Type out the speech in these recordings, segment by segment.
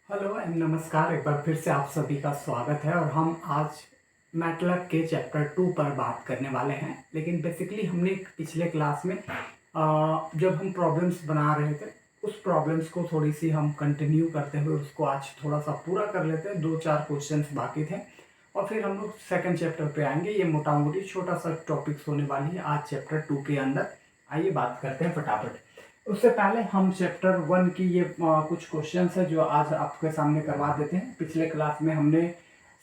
Hello and नमस्कार। एक बार फिर से आप सभी का स्वागत है और हम आज मैटलैब के चैप्टर 2 पर बात करने वाले हैं। लेकिन बेसिकली हमने पिछले क्लास में जब हम प्रॉब्लम्स बना रहे थे उस प्रॉब्लम्स को थोड़ी सी हम कंटिन्यू करते हुए उसको आज थोड़ा सा पूरा कर लेते हैं। 2-4 क्वेश्चंस बाकी थे और फिर हम लोग सेकंड चैप्टर पे आएंगे। ये मोटा मोटी छोटा सा टॉपिक्स होने वाली है आज चैप्टर 2 के अंदर। आइए बात करते हैं फटाफट। उससे पहले हम चैप्टर 1 की ये कुछ क्वेश्चंस है जो आज आपके सामने करवा देते हैं। पिछले क्लास में हमने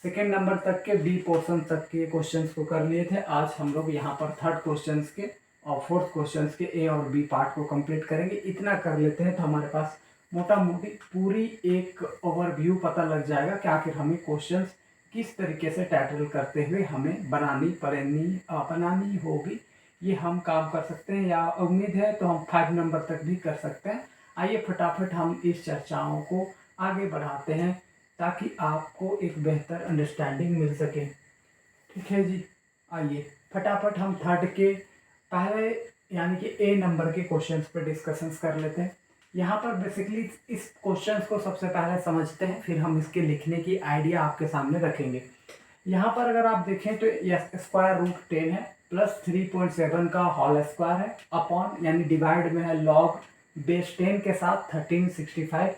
सेकेंड नंबर तक के बी पोर्शन तक के क्वेश्चंस को कर लिए थे। आज हम लोग यहाँ पर थर्ड क्वेश्चंस के और फोर्थ क्वेश्चंस के ए और बी पार्ट को कंप्लीट करेंगे। इतना कर लेते हैं तो हमारे पास मोटा मोटी पूरी एक ओवरव्यू पता लग जाएगा कि आखिर हमें क्वेश्चंस किस तरीके से टैकल करते हुए हमें बनानी होगी। ये हम काम कर सकते हैं या उम्मीद है तो हम 5 नंबर तक भी कर सकते हैं। आइए फटाफट हम इस चर्चाओं को आगे बढ़ाते हैं ताकि आपको एक बेहतर अंडरस्टैंडिंग मिल सके। ठीक है जी, आइए फटाफट हम थर्ड के पहले यानी कि ए नंबर के क्वेश्चंस पे डिस्कशंस कर लेते हैं। यहाँ पर बेसिकली इस क्वेश्चंस को सबसे पहले समझते हैं, फिर हम इसके लिखने की आइडिया आपके सामने रखेंगे। यहाँ पर अगर आप देखें तो यह स्क्वायर रूट 10 है प्लस 3.7 का होल स्क्वायर है अपॉन यानी डिवाइड में है लॉग बेस 10 के साथ 1365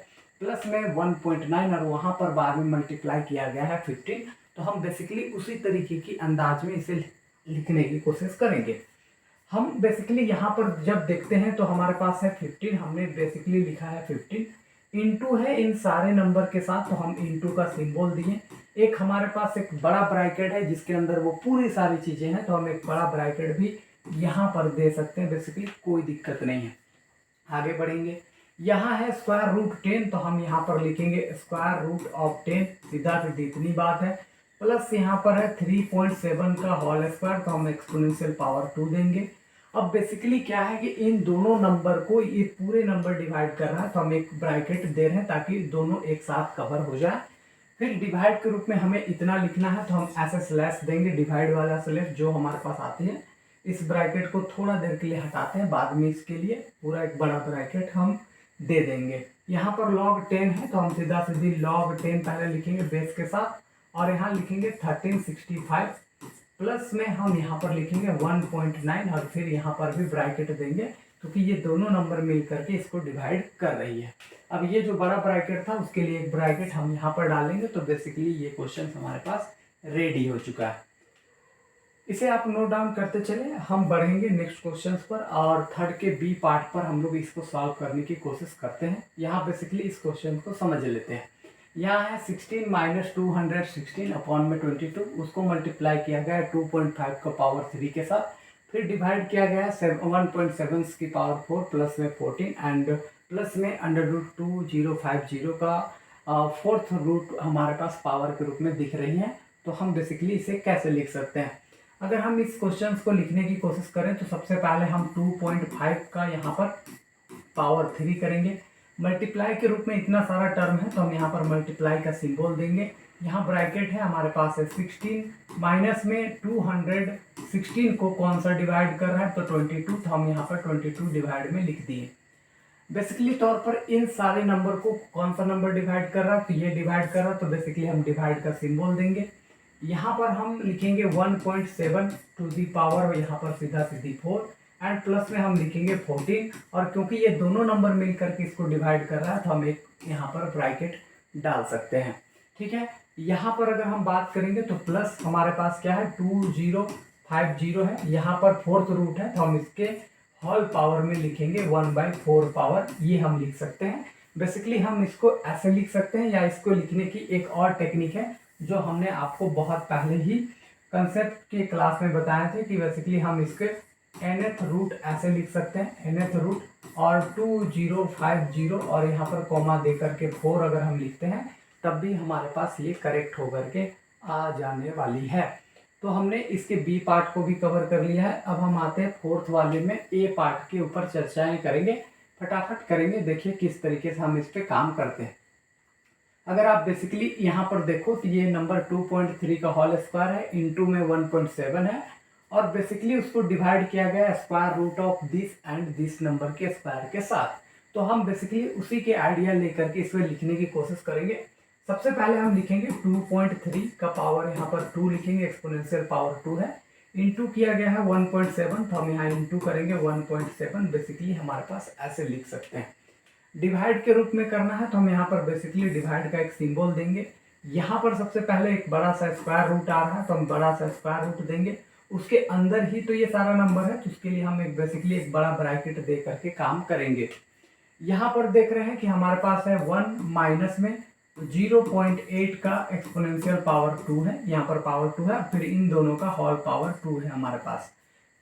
प्लस में 1.9 और वहाँ पर बाद में मल्टीप्लाई किया गया है 15। तो हम बेसिकली उसी तरीके की अंदाज में इसे लिखने की कोशिश करेंगे। हम बेसिकली यहाँ पर जब देखते हैं तो हमारे पास है 15, हमने बेसिकली लिखा है 15 इंटू है इन सारे नंबर के साथ, तो हम इंटू का सिंबल दिए। एक हमारे पास एक बड़ा ब्रैकेट है जिसके अंदर वो पूरी सारी चीजें हैं, तो हम एक बड़ा ब्रैकेट भी यहाँ पर दे सकते हैं। बेसिकली कोई दिक्कत नहीं है। आगे बढ़ेंगे, यहाँ है स्क्वायर रूट 10, तो हम यहाँ पर लिखेंगे स्क्वायर रूट ऑफ 10, सीधा सीधी इतनी बात है। प्लस यहाँ पर है 3.7 का होल स्क्वायर, तो हम एक्सपोनेंशियल पावर 2 देंगे। अब बेसिकली क्या है कि इन दोनों नंबर को ये पूरे नंबर डिवाइड कर रहा है, तो हम एक ब्रैकेट दे रहे हैं ताकि दोनों एक साथ कवर हो जाए। फिर डिवाइड के रूप में हमें इतना लिखना है, तो हम ऐसे स्लैश देंगे, डिवाइड वाला स्लैश जो हमारे पास आती है। इस ब्रैकेट को थोड़ा देर के लिए हटाते हैं, बाद में इसके लिए पूरा एक बड़ा ब्रैकेट हम दे देंगे। यहाँ पर log 10 है, तो हम सीधा सीधी log 10 पहले लिखेंगे बेस के साथ और यहाँ लिखेंगे 1365 प्लस में हम यहाँ पर लिखेंगे 1.9 और फिर यहाँ पर भी ब्रैकेट देंगे क्योंकि ये दोनों नंबर मिल करके इसको डिवाइड कर रही है। अब ये जो बड़ा ब्रैकेट था उसके लिए एक ब्रैकेट हम यहाँ पर डालेंगे, तो बेसिकली ये क्वेश्चन हमारे पास रेडी हो चुका है। इसे आप नोट डाउन करते चले, हम बढ़ेंगे नेक्स्ट क्वेश्चंस पर और थर्ड के बी पार्ट पर हम लोग इसको सॉल्व करने की कोशिश करते हैं। यहाँ बेसिकली इस क्वेश्चन को समझ लेते हैं। यहाँ है 16 माइनस 216 अपॉन में 22, उसको मल्टीप्लाई किया गया है 2.5 का पावर 3 के साथ, फिर डिवाइड किया गया है 1.7 की पावर 4 प्लस में 14 एंड प्लस में √2050 का फोर्थ रूट हमारे पास पावर के रूप में दिख रही है। तो हम बेसिकली इसे कैसे लिख सकते हैं? अगर हम इस क्वेश्चन को लिखने की कोशिश करें तो सबसे पहले हम 2.5 का यहाँ पर पावर 3 करेंगे, मल्टीप्लाई के रूप में इतना सारा टर्म है तो हम यहाँ पर मल्टीप्लाई का सिंबल देंगे। यहाँ ब्रैकेट है हमारे पास है 16 माइनस में 216 को कौन सा डिवाइड कर रहा है तो 22, तो हम यहाँ पर 22 डिवाइड में लिख दिए। बेसिकली तौर पर इन सारे नंबर को कौन सा नंबर डिवाइड कर रहा है तो ये डिवाइड कर रहा है, तो बेसिकली हम डिवाइड का सिंबल देंगे। यहाँ पर हम लिखेंगे 1.7 टू दी पावर यहाँ पर सीधा सीधी 4 एंड प्लस में हम लिखेंगे 14, और क्योंकि ये दोनों नंबर मिलकर के इसको डिवाइड कर रहा है तो हम एक यहाँ पर ब्रैकेट डाल सकते हैं। ठीक है, यहाँ पर अगर हम बात करेंगे तो प्लस हमारे पास क्या है 2050 है, यहाँ पर फोर्थ रूट है तो हम इसके होल पावर में लिखेंगे 1/4 पावर, ये हम लिख सकते हैं। बेसिकली हम इसको ऐसे लिख सकते हैं या इसको लिखने की एक और टेक्निक है जो हमने आपको बहुत पहले ही कंसेप्ट के क्लास में बताए थे कि बेसिकली हम इसके nth रूट ऐसे लिख सकते हैं, nth रूट और 2050 और यहाँ पर कॉमा दे करके 4 अगर हम लिखते हैं तब भी हमारे पास ये करेक्ट होकर के आ जाने वाली है। तो हमने इसके बी पार्ट को भी कवर कर लिया है। अब हम आते हैं फोर्थ वाले में ए पार्ट के ऊपर चर्चाएं करेंगे, फटाफट करेंगे। देखिए किस तरीके से हम इस पे काम करते हैं। अगर आप बेसिकली यहाँ पर देखो तो ये नंबर 2.3 का होल स्क्वायर है, इंटू में 1.7 है और बेसिकली उसको डिवाइड किया गया square root of this and this number के स्क्वायर के साथ। तो हम बेसिकली उसी के आइडिया लेकर के इसमें लिखने की कोशिश करेंगे। सबसे पहले हम लिखेंगे 2.3 का पावर यहाँ पर 2 लिखेंगे, एक्सपोनेंशियल पावर 2 है, इंटू किया गया है 1.7, तो हम यहाँ इंटू करेंगे 1.7। बेसिकली हमारे पास ऐसे लिख सकते हैं। डिवाइड के रूप में करना है तो हम यहाँ पर बेसिकली डिवाइड का एक सिंबल देंगे। यहाँ पर सबसे पहले एक बड़ा सा स्क्वायर रूट आ रहा है तो हम बड़ा सा स्क्वायर रूट देंगे, उसके अंदर ही तो ये सारा नंबर है, तो उसके लिए हम एक बेसिकली एक बड़ा ब्रैकेट दे करके काम करेंगे। यहाँ पर देख रहे हैं कि हमारे पास है 1 माइनस में 0.8 का एक्सपोनेंशियल पावर 2 है, यहाँ पर पावर 2 है, फिर इन दोनों का होल पावर 2 है हमारे पास,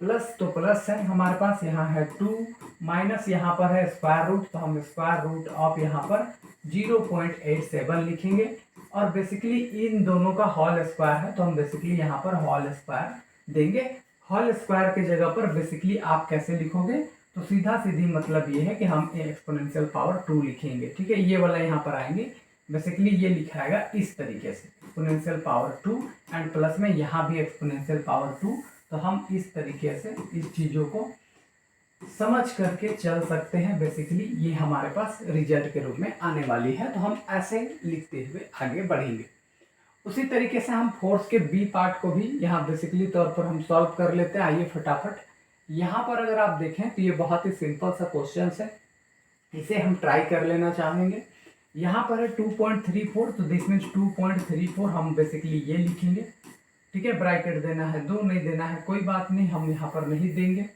प्लस तो प्लस है हमारे पास, यहाँ है 2 माइनस यहाँ पर है स्क्वायर रूट, तो हम स्क्वायर रूट ऑफ यहाँ पर 0.87 लिखेंगे, और बेसिकली इन दोनों का होल स्क्वायर है तो हम बेसिकली यहाँ पर होल स्क्वायर देंगे। होल स्क्वायर के जगह पर बेसिकली आप कैसे लिखोगे, तो सीधा सीधी मतलब ये है कि हम एक्सपोनेंशियल पावर 2 लिखेंगे, ठीक है। ये वाला यहाँ पर आएंगे, बेसिकली ये लिखाएगा इस तरीके से एक्सपोनेंशियल पावर 2 एंड प्लस में यहाँ भी एक्सपोनेंशियल पावर 2। तो हम इस तरीके से इस चीज़ों को समझ करके चल सकते हैं। बेसिकली ये हमारे पास रिजल्ट के रूप में आने वाली है, तो हम ऐसे लिखते हुए आगे बढ़ेंगे। उसी तरीके से हम फोर्स के बी पार्ट को भी यहाँ बेसिकली तौर पर हम सॉल्व कर लेते हैं। आइए फटाफट, यहाँ पर अगर आप देखें तो ये बहुत ही सिंपल सा क्वेश्चन है, इसे हम ट्राई कर लेना चाहेंगे। यहाँ पर है 2.34, तो दिस मीन्स 2.34 हम बेसिकली ये लिखेंगे, ठीक है। ब्रैकेट देना है 2, नहीं देना है कोई बात नहीं, हम यहाँ पर नहीं देंगे।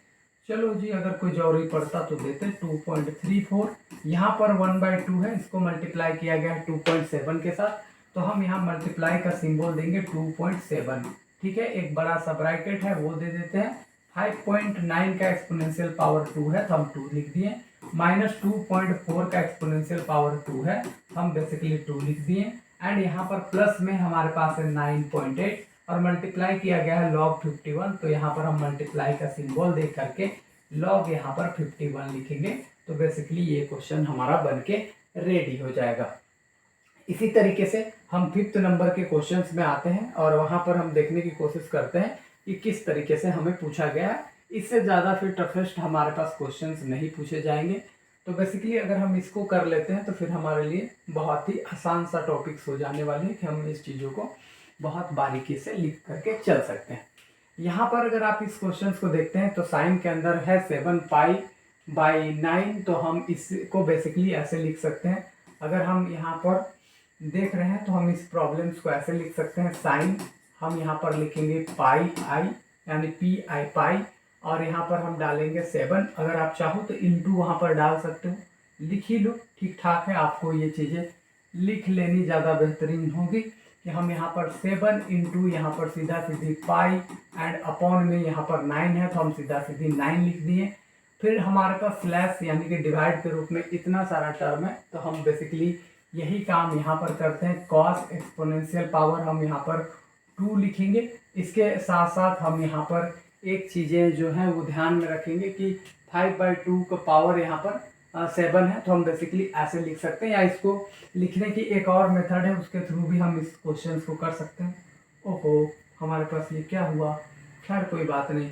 चलो जी, अगर कोई जरूरी पड़ता तो देते 2.34। यहाँ पर 1/2 है, इसको मल्टीप्लाई किया गया है 2.7 के साथ, तो हम यहाँ मल्टीप्लाई का सिंबल देंगे 2.7, ठीक है। एक बड़ा सा ब्रैकेट है वो दे देते हैं। 5.9 का एक्सपोनेंशियल पावर 2 है तो हम 2 लिख दिए, माइनस 2.4 का एक्सपोनेंशियल पावर 2 है तो हम बेसिकली 2 लिख दिए, एंड यहाँ पर प्लस में हमारे पास है 9.8 और मल्टीप्लाई किया गया है log 51, तो यहाँ पर हम मल्टीप्लाई का सिंबल दे करके log यहाँ पर 51 लिखेंगे, तो बेसिकली ये क्वेश्चन हमारा बन के रेडी हो जाएगा। इसी तरीके से हम 5th नंबर के क्वेश्चंस में आते हैं और वहाँ पर हम देखने की कोशिश करते हैं कि किस तरीके से हमें पूछा गया है। इससे ज़्यादा फिर टफेस्ट हमारे पास क्वेश्चंस नहीं पूछे जाएंगे, तो बेसिकली अगर हम इसको कर लेते हैं तो फिर हमारे लिए बहुत ही आसान सा टॉपिक्स हो जाने वाले हैं कि हम इस चीज़ों को बहुत बारीकी से लिख करके चल सकते हैं। यहाँ पर अगर आप इस क्वेश्चन को देखते हैं तो साइन के अंदर है 7π/9, तो हम इसको बेसिकली ऐसे लिख सकते हैं। अगर हम यहाँ पर देख रहे हैं तो हम इस प्रॉब्लम्स को ऐसे लिख सकते हैं, साइन हम यहाँ पर लिखेंगे πi यानी pi, और यहाँ पर हम डालेंगे 7। अगर आप चाहो तो इंटू वहाँ पर डाल सकते हो, लिख ही लो, ठीक ठाक है। आपको ये चीज़ें लिख लेनी ज़्यादा बेहतरीन होगी कि हम यहाँ पर 7 इंटू यहाँ पर सीधा सीधी पाई एंड अपॉन में यहाँ पर 9 है तो हम सीधा सीधी 9 लिख दिए। फिर हमारे पास स्लैश यानी कि डिवाइड के रूप में इतना सारा टर्म है, तो हम बेसिकली यही काम यहाँ पर करते हैं। कॉस एक्सपोनेंशियल पावर हम यहाँ पर 2 लिखेंगे। इसके साथ साथ हम यहाँ पर एक चीज़ें जो हैं वो ध्यान में रखेंगे कि 5/2 का पावर यहाँ पर 7 है, तो हम बेसिकली ऐसे लिख सकते हैं, या इसको लिखने की एक और मेथड है, उसके थ्रू भी हम इस क्वेश्चन को कर सकते हैं। ओहो, हमारे पास ये क्या हुआ, खैर कोई बात नहीं।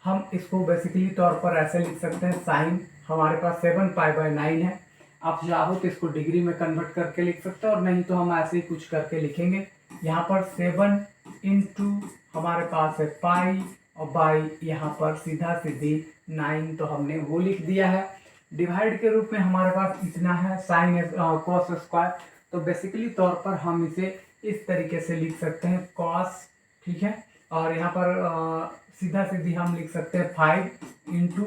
हम इसको बेसिकली तौर पर ऐसे लिख सकते हैं, साइन हमारे पास 7π/9 है। आप चाहो तो इसको डिग्री में कन्वर्ट करके लिख सकते हैं, और नहीं तो हम ऐसे ही कुछ करके लिखेंगे। यहाँ पर 7 इंटू हमारे पास है पाई और बाई यहाँ पर सीधा सीधी 9, तो हमने वो लिख दिया है। डिवाइड के रूप में हमारे पास इतना है, साइन कॉस स्क्वायर, तो बेसिकली तौर पर हम इसे इस तरीके से लिख सकते हैं, कॉस, ठीक है। और यहाँ पर सीधा सीधी हम लिख सकते हैं 5 इंटू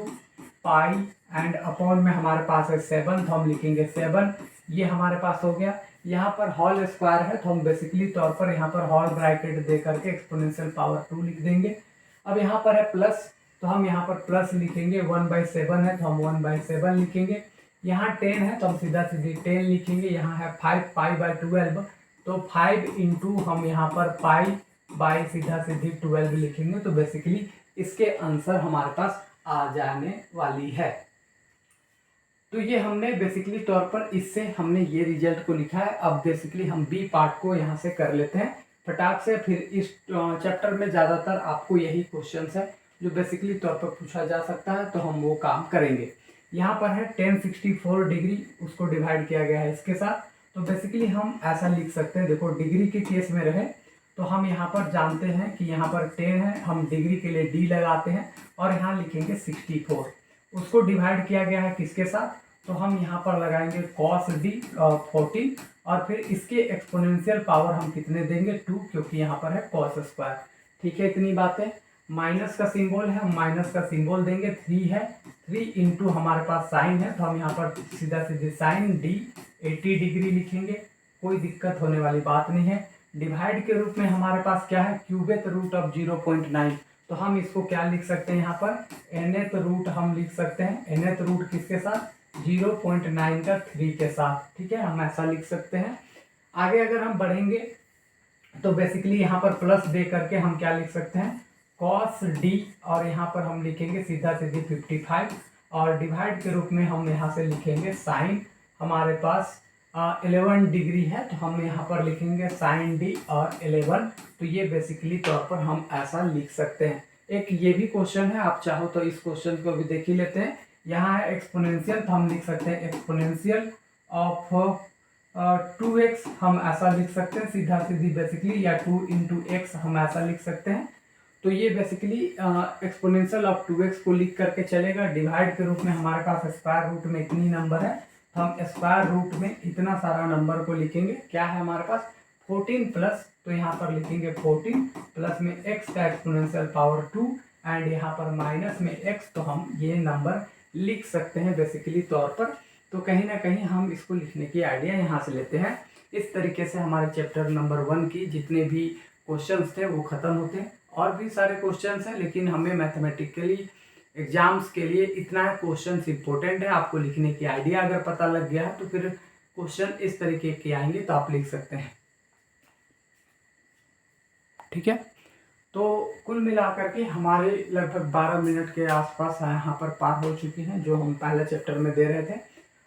पाई एंड अपॉन में हमारे पास है 7, तो हम लिखेंगे 7। ये हमारे पास हो गया। यहाँ पर होल स्क्वायर है तो हम बेसिकली तौर पर यहाँ पर होल ब्रैकेट दे करके एक्सपोनेंशियल पावर 2 लिख देंगे। अब यहाँ पर है प्लस, तो हम यहाँ पर प्लस लिखेंगे, 1/7 है तो हम 1/7 लिखेंगे। यहाँ 10 है तो हम सीधा सीधी 10 लिखेंगे। यहाँ है 5π/12, तो 5 इंटू हम यहाँ पर पाई बाई सीधा सीधी 12 लिखेंगे, तो बेसिकली इसके आंसर हमारे पास आ जाने वाली है। तो ये हमने बेसिकली तौर पर इससे हमने ये रिजल्ट को लिखा है। अब बेसिकली हम बी पार्ट को यहाँ से कर लेते हैं फटाक से। फिर इस चैप्टर में ज़्यादातर आपको यही क्वेश्चंस है जो बेसिकली तौर पर पूछा जा सकता है, तो हम वो काम करेंगे। यहाँ पर है 1064 डिग्री, उसको डिवाइड किया गया है इसके साथ। तो बेसिकली हम ऐसा लिख सकते हैं, देखो डिग्री के केस में रहे तो हम यहाँ पर जानते हैं कि यहाँ पर 10 है, हम डिग्री के लिए डी लगाते हैं और यहाँ लिखेंगे 64। उसको डिवाइड किया गया है किसके साथ, तो हम यहाँ पर लगाएंगे cos डी 14 और फिर इसके एक्सपोनेंशियल पावर हम कितने देंगे 2, क्योंकि यहाँ पर है cos स्क्वायर। ठीक है, इतनी बातें। माइनस का सिंबल है, हम माइनस का सिंबल देंगे, 3 है, 3 इंटू हमारे पास साइन है तो हम यहाँ पर सीधा सीधे साइन डी 80 डिग्री लिखेंगे, कोई दिक्कत होने वाली बात नहीं है। डिवाइड के रूप में हमारे पास क्या है, क्यूबेथ रूट ऑफ 0.9, तो हम इसको क्या लिख सकते हैं, यहाँ पर nth रूट हम लिख सकते हैं। nth रूट किसके साथ, 0.9 का 3 के साथ। ठीक है, हम ऐसा लिख सकते हैं। आगे अगर हम बढ़ेंगे तो बेसिकली यहाँ पर प्लस दे करके हम क्या लिख सकते हैं, cos d, और यहाँ पर हम लिखेंगे सीधा सीधी 55 और डिवाइड के रूप में हम यहाँ से लिखेंगे साइन, हमारे पास 11 डिग्री है तो हम यहाँ पर लिखेंगे साइन डी और 11। तो ये बेसिकली तौर पर हम ऐसा लिख सकते हैं। एक ये भी क्वेश्चन है, आप चाहो तो इस क्वेश्चन को भी देख ही लेते हैं। यहाँ है एक्सपोनेंशियल, तो हम लिख सकते हैं एक्सपोनेंशियल ऑफ 2x, हम ऐसा लिख सकते हैं सीधा सीधी बेसिकली, या 2 इंटू एक्स हम ऐसा लिख सकते हैं। तो ये बेसिकली एक्सपोनेंशियल ऑफ 2x को लिख करके चलेगा। डिवाइड के रूप में हमारे पास स्क्वायर रूट में इतनी नंबर है तो हम स्क्वायर रूट में इतना सारा नंबर को लिखेंगे। क्या है हमारे पास 14 प्लस, तो यहाँ पर लिखेंगे 14 प्लस में x का एक्सपोनेंशियल पावर 2 एंड यहाँ पर माइनस में x, तो हम ये नंबर लिख सकते हैं बेसिकली तौर पर। तो कहीं ना कहीं हम इसको लिखने की आइडिया यहाँ से लेते हैं। इस तरीके से हमारे चैप्टर नंबर 1 की जितने भी क्वेश्चंस थे वो खत्म होते हैं। और भी सारे क्वेश्चंस हैं, लेकिन हमें मैथमेटिकली एग्जाम्स के लिए इतना क्वेश्चंस इंपॉर्टेंट है। आपको लिखने की आइडिया अगर पता लग गया है तो फिर क्वेश्चन इस तरीके के आएंगे तो आप लिख सकते हैं। ठीक है, तो कुल मिलाकर के हमारे लगभग 12 मिनट के आसपास यहाँ पर पार हो चुकी हैं जो हम पहले चैप्टर में दे रहे थे।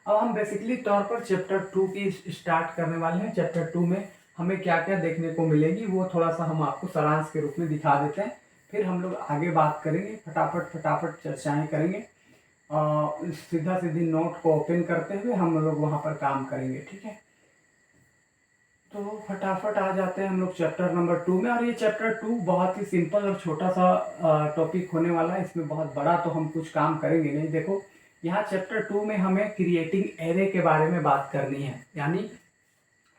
अब हम बेसिकली तौर पर चैप्टर 2 की स्टार्ट करने वाले हैं। चैप्टर 2 में हमें क्या क्या देखने को मिलेगी वो थोड़ा सा हम आपको सारांश के रूप में दिखा देते हैं, फिर हम लोग आगे बात करेंगे, फटाफट चर्चाएं करेंगे। सीधा सीधी नोट को ओपन करते हुए हम लोग वहाँ पर काम करेंगे। ठीक है, तो फटाफट आ जाते हैं हम लोग चैप्टर नंबर 2 में। और ये चैप्टर 2 बहुत ही सिंपल और छोटा सा टॉपिक होने वाला है, इसमें बहुत बड़ा तो हम कुछ काम करेंगे नहीं। देखो यहाँ चैप्टर 2 में हमें क्रिएटिंग एरे के बारे में बात करनी है। यानी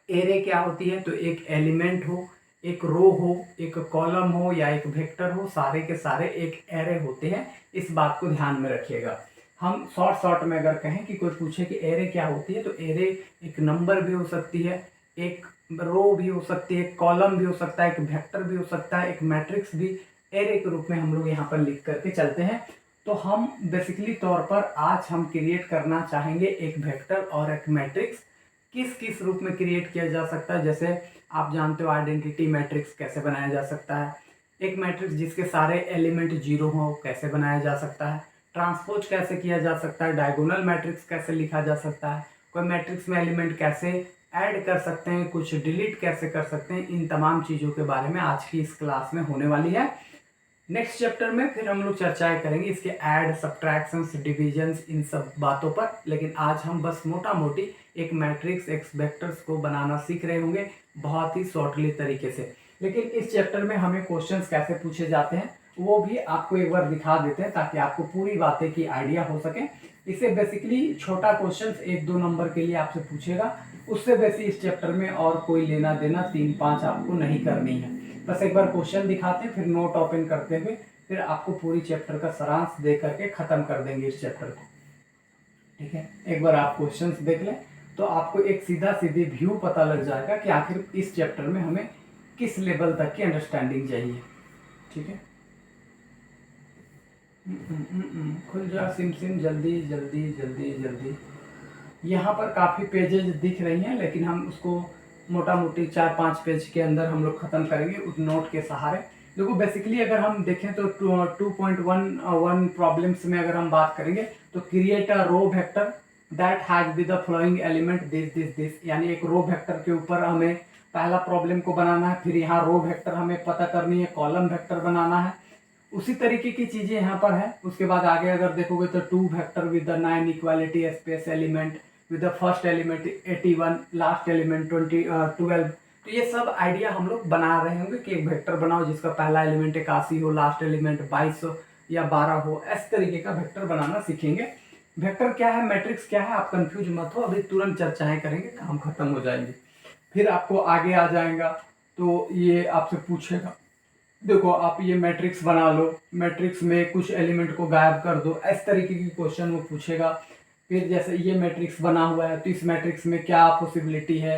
एरे क्या होती है, तो एक एलिमेंट हो, एक रो हो, एक कॉलम हो या एक वेक्टर हो, सारे के सारे एक एरे होते हैं। इस बात को ध्यान में रखिएगा। हम शॉर्ट में अगर कहें कि कोई पूछे कि एरे क्या होती है, तो एरे एक नंबर भी हो सकती है, एक रो भी हो सकती है, एक कॉलम भी हो सकता है, एक वेक्टर भी हो सकता है, एक मैट्रिक्स भी एरे के रूप में हम लोग यहाँ पर लिख करके चलते हैं। तो हम बेसिकली तौर पर आज हम क्रिएट करना चाहेंगे एक वेक्टर और एक मैट्रिक्स। किस किस रूप में क्रिएट किया जा सकता है, जैसे आप जानते हो आइडेंटिटी मैट्रिक्स कैसे बनाया जा सकता है, एक मैट्रिक्स जिसके सारे एलिमेंट 0 हो कैसे बनाया जा सकता है, ट्रांसपोज कैसे किया जा सकता है, डायगोनल मैट्रिक्स कैसे लिखा जा सकता है, कोई मैट्रिक्स में एलिमेंट कैसे ऐड कर सकते हैं, कुछ डिलीट कैसे कर सकते हैं, इन तमाम चीज़ों के बारे में आज की इस क्लास में होने वाली है। नेक्स्ट चैप्टर में फिर हम लोग चर्चाएं करेंगे इसके ऐड, सब्ट्रैक्शंस, डिविजन्स, इन सब बातों पर। लेकिन आज हम बस मोटा मोटी एक मैट्रिक्स, एक वेक्टर्स को बनाना सीख रहे होंगे बहुत ही शॉर्टली तरीके से। लेकिन इस चैप्टर में हमें क्वेश्चंस कैसे पूछे जाते हैं वो भी आपको एक बार दिखा देते हैं ताकि आपको पूरी बातें की आइडिया हो सके। इसे बेसिकली छोटा क्वेश्चन 1-2 नंबर के लिए आपसे पूछेगा, उससे वैसे इस चैप्टर में और कोई लेना देना 3-5 आपको नहीं करनी है। बस एक बार क्वेश्चन दिखाते हैं, फिर नोट ओपन करते हुए फिर आपको पूरी चैप्टर का सारांश दे करके ख़त्म कर देंगे इस चैप्टर को। ठीक है, एक बार आप क्वेश्चंस देख लें तो आपको एक सीधा सीधी व्यू पता लग जाएगा कि आखिर इस चैप्टर में हमें किस लेवल तक की अंडरस्टैंडिंग चाहिए। ठीक है, खुल जा सिम जल्दी जल्दी जल्दी जल्दी। यहाँ पर काफ़ी पेजेज दिख रही हैं, लेकिन हम उसको मोटा मोटी 4-5 पेज के अंदर हम लोग ख़त्म करेंगे उस नोट के सहारे। देखो बेसिकली अगर हम देखें तो 2.11 प्रॉब्लम्स में अगर हम बात करेंगे तो create a row vector that has with the following element this this this, यानी एक रो वेक्टर के ऊपर हमें पहला प्रॉब्लम को बनाना है। फिर यहाँ रो वेक्टर हमें पता करनी है, कॉलम वेक्टर बनाना है, उसी तरीके की चीज़ें यहाँ पर है। उसके बाद आगे अगर देखोगे तो 2 vector with the 9 equality space element with the first element 81, last element 12। तो ये सब आइडिया हम लोग बना रहे होंगे कि एक वेक्टर बनाओ जिसका पहला एलिमेंट 81 हो, लास्ट एलिमेंट 22 हो या 12 हो, इस तरीके का वेक्टर बनाना सीखेंगे। वेक्टर क्या है, मैट्रिक्स क्या है, आप कंफ्यूज मत हो, अभी तुरंत चर्चाएं करेंगे, काम खत्म हो जाएंगे। फिर आपको आगे आ जाएगा तो ये आपसे पूछेगा, देखो आप ये मैट्रिक्स बना लो, मैट्रिक्स में कुछ एलिमेंट को गायब कर दो, इस तरीके की क्वेश्चन वो पूछेगा। फिर जैसे ये मैट्रिक्स बना हुआ है तो इस मैट्रिक्स में क्या पॉसिबिलिटी है,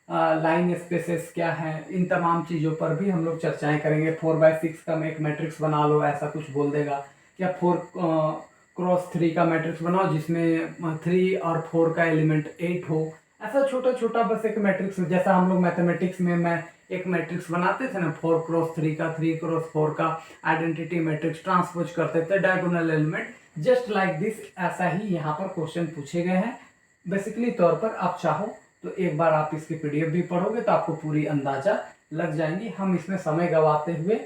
लाइन स्पेसेस क्या है, इन तमाम चीज़ों पर भी हम लोग चर्चाएं करेंगे। 4/6 का एक मैट्रिक्स बना लो, ऐसा कुछ बोल देगा। या 4x3 का मैट्रिक्स बनाओ जिसमें 3 और 4 का एलिमेंट 8 हो। ऐसा छोटा छोटा बस एक मैट्रिक्स, जैसा हम लोग मैथमेटिक्स में मैं एक मैट्रिक्स बनाते थे ना 4x3 का, 3x4 का आइडेंटिटी मैट्रिक्स ट्रांसपोज करते थे diagonal element, just like this. ऐसा ही यहाँ पर क्वेश्चन पूछे गए हैं बेसिकली तौर पर। आप चाहो तो एक बार आप इसकी पीडीएफ भी पढ़ोगे तो आपको पूरी अंदाजा लग जाएंगी। हम इसमें समय गवाते हुए,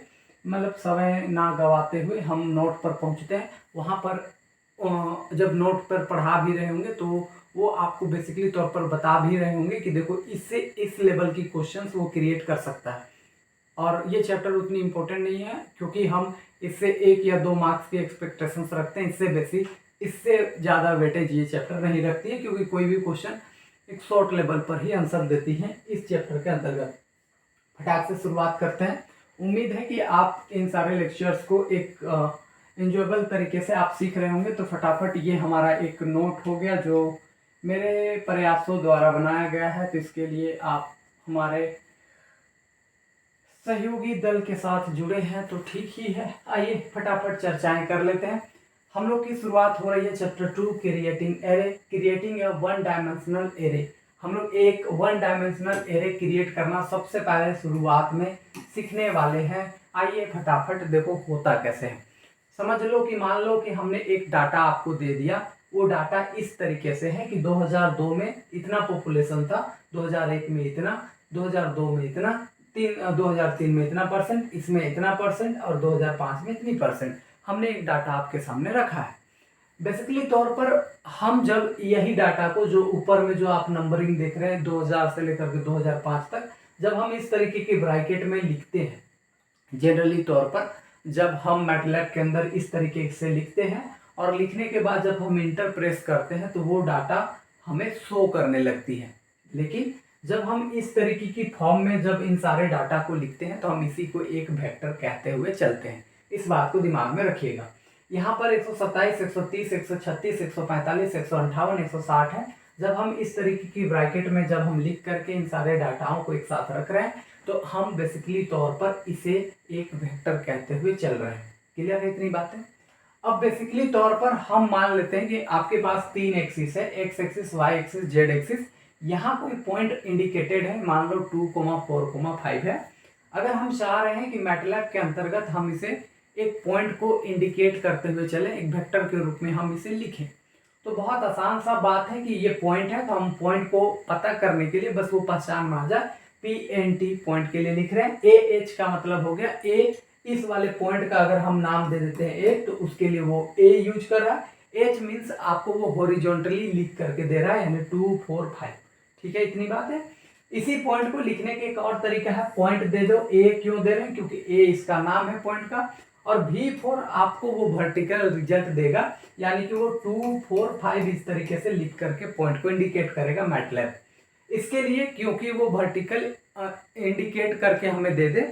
मतलब समय ना गवाते हुए हम नोट पर पहुँचते हैं। वहाँ पर जब नोट पर पढ़ा भी रहे होंगे तो वो आपको बेसिकली तौर पर बता भी रहे होंगे कि देखो इससे इस लेवल की क्वेश्चंस वो क्रिएट कर सकता है। और ये चैप्टर उतनी इम्पोर्टेंट नहीं है क्योंकि हम इससे 1 या 2 मार्क्स की एक्सपेक्टेशंस रखते हैं, इससे ज़्यादा वेटेज ये चैप्टर नहीं रखती है, क्योंकि कोई भी क्वेश्चन एक शॉर्ट लेवल पर ही आंसर देती है इस चैप्टर के अंतर्गत। फटाक से शुरुआत करते हैं। उम्मीद है कि आप इन सारे लेक्चर्स को एक इंजॉयबल तरीके से आप सीख रहे होंगे। तो फटाफट ये हमारा एक नोट हो गया जो मेरे प्रयासों द्वारा बनाया गया है, तो इसके लिए आप हमारे सहयोगी दल के साथ जुड़े हैं तो ठीक ही है। आइए फटाफट चर्चाएं कर लेते हैं। हम लोग की शुरुआत हो रही है chapter 2 creating array, creating a 1 dimensional array. हम लोग एक 1 डायमेंशनल एरे क्रिएट करना सबसे पहले शुरुआत में सीखने वाले हैं। आइए फटाफट देखो होता कैसे है। समझ लो कि मान लो कि हमने एक डाटा आपको दे दिया, वो डाटा इस तरीके से है कि 2002 में इतना पॉपुलेशन था, 2001 में इतना, 2002 में इतना, 2003 में इतना परसेंट, इसमें इतना परसेंट और 2005 में इतनी परसेंट। हमने एक डाटा आपके सामने रखा है। बेसिकली तौर पर हम जब यही डाटा को, जो ऊपर में जो आप नंबरिंग देख रहे हैं 2000 से लेकर के 2005 तक, जब हम इस तरीके के ब्रैकेट में लिखते हैं, जनरली तौर पर जब हम मैटलैब के अंदर इस तरीके से लिखते हैं और लिखने के बाद जब हम इंटर प्रेस करते हैं तो वो डाटा हमें शो करने लगती है। लेकिन जब हम इस तरीके की फॉर्म में जब इन सारे डाटा को लिखते हैं तो हम इसी को एक वेक्टर कहते हुए चलते हैं। इस बात को दिमाग में रखिएगा। यहाँ पर 127, 130, 136, 145, 158, 160 है। जब हम इस तरीके की ब्रैकेट में जब हम लिख करके इन सारे डाटाओं को एक साथ रख रहे हैं तो हम बेसिकली तौर पर इसे एक वेक्टर कहते हुए चल रहे हैं। क्लियर है इतनी बातें? अब बेसिकली तौर पर हम मान लेते हैं कि आपके पास 3 एक्सिस है, X axis, Y axis, Z axis. यहाँ कोई पॉइंट इंडिकेटेड है, मान लो 2, 4, 5 है। अगर हम चाह रहे हैं कि मैटलैब के अंतर्गत हम इसे एक पॉइंट को इंडिकेट करते हुए चलें, एक वेक्टर के रूप में हम इसे लिखें, तो बहुत आसान सा बात है कि ये पॉइंट है। तो हम पॉइंट को पता करने के लिए बस वो पहचान में आ जाए, PNT पॉइंट के लिए लिख रहे हैं। AH का मतलब हो गया A, इस वाले पॉइंट का अगर हम नाम दे देते हैं A, तो उसके लिए वो A यूज कर रहा है। H मीन्स आपको वो हॉरिजॉन्टली लिख करके दे रहा है, यानी 2, 4, 5। ठीक है, इतनी बात है। इसी पॉइंट को लिखने के एक और तरीका है, पॉइंट दे दो। A क्यों दे रहे हैं? क्योंकि A इसका नाम है पॉइंट का। और V4 आपको वो वर्टिकल रिजल्ट देगा, यानी कि वो 2, 4, 5 इस तरीके से लिख करके पॉइंट को इंडिकेट करेगा मैटलैब। इसके लिए क्योंकि वो वर्टिकल इंडिकेट करके हमें दे दे,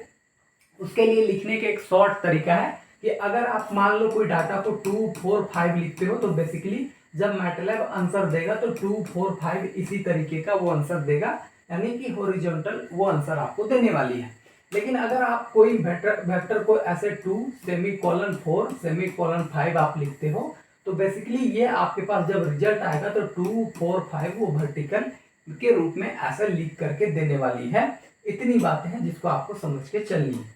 उसके लिए लिखने के एक शॉर्ट तरीका है कि अगर आप मान लो कोई डाटा को 2, 4, 5 लिखते हो तो बेसिकली जब मैटलैब आंसर देगा तो 2, 4, 5 इसी तरीके का वो आंसर देगा, यानी कि हॉरिजॉन्टल वो आंसर आपको देने वाली है। लेकिन अगर आप कोई वेक्टर को ऐसे 2, सेमीकोलन 4, सेमीकोलन 5 आप लिखते हो तो बेसिकली ये आपके पास जब रिजल्ट आएगा तो 2, 4, 5 वो वर्टिकल के रूप में ऐसा लिख करके देने वाली है। इतनी बातें हैं जिसको आपको समझ के चलनी है।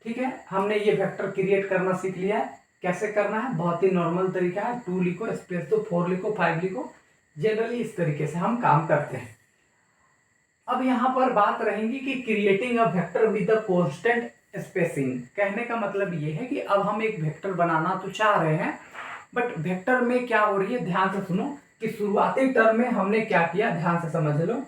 ठीक है, हमने ये वेक्टर क्रिएट करना सीख लिया है। कैसे करना है? बहुत ही नॉर्मल तरीका है। 2 लिखो, स्पेस दो, 4 लिखो, 5 लिखो। जनरली इस तरीके से हम काम करते हैं। अब यहाँ पर बात रहेगी कि creating a vector with a constant spacing. कहने का मतलब ये है कि अब हम एक वेक्टर बनाना तो चाह रहे हैं, बट वेक्टर में क्या हो रही है, ध्यान से सुनो कि शुरुआती टर्म में हमने क्या किया, ध्यान से समझ लो।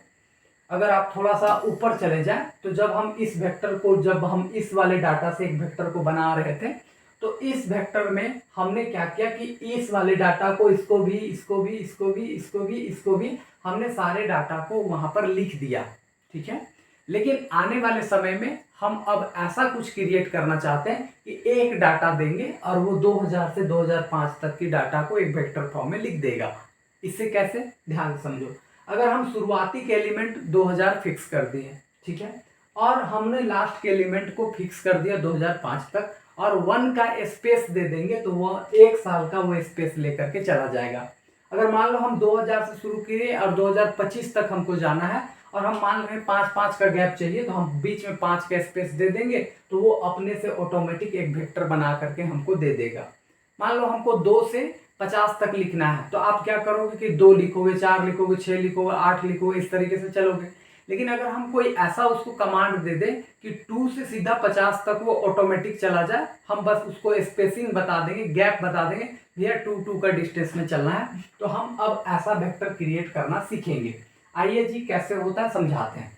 अगर आप थोड़ा सा ऊपर चले जाएं तो जब हम इस वेक्टर को, जब हम इस वाले डाटा से एक वेक्टर को बना रहे थे, तो इस वेक्टर में हमने क्या किया कि इस वाले डाटा को, इसको भी, इसको भी, इसको भी, इसको भी, इसको भी, हमने सारे डाटा को वहां पर लिख दिया। ठीक है, लेकिन आने वाले समय में हम अब ऐसा कुछ क्रिएट करना चाहते हैं कि एक डाटा देंगे और वो 2000 से 2005 तक की डाटा को एक वेक्टर फॉर्म में लिख देगा। इससे कैसे, ध्यान से समझो। अगर हम शुरुआती के एलिमेंट 2000 फिक्स कर दिए, ठीक है, और हमने लास्ट के एलिमेंट को फिक्स कर दिया 2005 तक, और 1 का स्पेस दे देंगे, तो वो 1 साल का वो स्पेस लेकर के चला जाएगा। अगर मान लो हम 2000 से शुरू किए और 2025 तक हमको जाना है, और हम मान रहे हैं 5-5 का गैप चाहिए, तो हम बीच में 5 का स्पेस दे देंगे, तो वो अपने से ऑटोमेटिक एक वेक्टर बना करके हमको दे देगा। मान लो हमको 2 से 50 तक लिखना है, तो आप क्या करोगे कि 2 लिखोगे, 4 लिखोगे, 6 लिखोगे, 8 लिखोगे, इस तरीके से चलोगे। लेकिन अगर हम कोई ऐसा उसको कमांड दे दें कि 2 से सीधा 50 तक वो ऑटोमेटिक चला जाए, हम बस उसको स्पेसिंग बता देंगे, गैप बता देंगे, भैया 2-2 का डिस्टेंस में चलना है, तो हम अब ऐसा वेक्टर क्रिएट करना सीखेंगे। आइए जी, कैसे होता है समझाते हैं।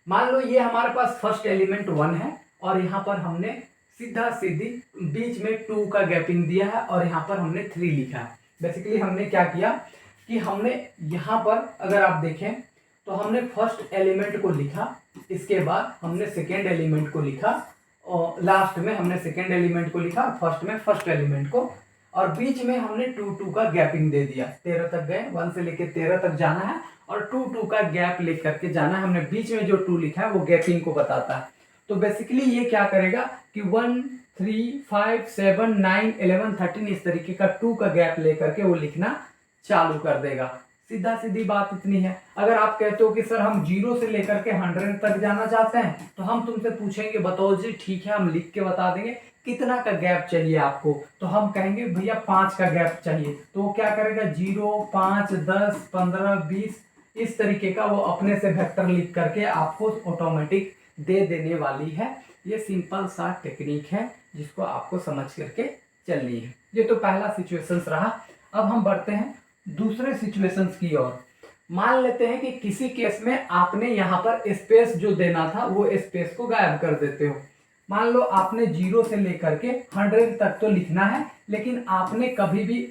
मान लो ये हमारे पास फर्स्ट एलिमेंट 1 है, और यहाँ पर हमने सीधा सीधी बीच में 2 का गैपिंग दिया है, और यहाँ पर हमने 3 लिखा है। बेसिकली हमने क्या किया कि हमने यहाँ पर अगर आप देखें तो हमने फर्स्ट एलिमेंट को लिखा, इसके बाद हमने सेकेंड एलिमेंट को लिखा, और लास्ट में हमने सेकेंड एलिमेंट को लिखा, फर्स्ट में फर्स्ट एलिमेंट को, और बीच में हमने 2-2 का गैपिंग दे दिया। 13 तक गए, 1 से लेके 13 तक जाना है, और 2-2 का गैप लेकर के जाना है। हमने बीच में जो 2 लिखा है वो गैपिंग को बताता है। तो बेसिकली ये क्या करेगा कि 1, 3, 5, 7, 9, 11, 13 इस तरीके का 2 का गैप लेकर के वो लिखना चालू कर देगा। सीधा सीधी बात इतनी है। अगर आप कहते हो कि सर हम 0 से लेकर के 100 तक जाना चाहते हैं, तो हम तुमसे पूछेंगे बताओ जी, ठीक है, हम लिख के बता देंगे कितना का गैप चाहिए आपको, तो हम कहेंगे भैया 5 का गैप चाहिए, तो वो क्या करेगा 0, 5, 10, 15, 20 इस तरीके का वो अपने से वेक्टर लिख करके आपको ऑटोमेटिक दे देने वाली है। ये सिंपल सा टेक्निक है जिसको आपको समझ करके चलनी है। ये तो पहला सिचुएशंस रहा। अब हम बढ़ते हैं दूसरे सिचुएशंस की ओर। मान लेते हैं कि किसी केस में आपने यहाँ पर स्पेस जो देना था वो स्पेस को गायब कर देते हो। मान लो आपने 0 से लेकर के 100 तक तो लिखना है, लेकिन आपने कभी भी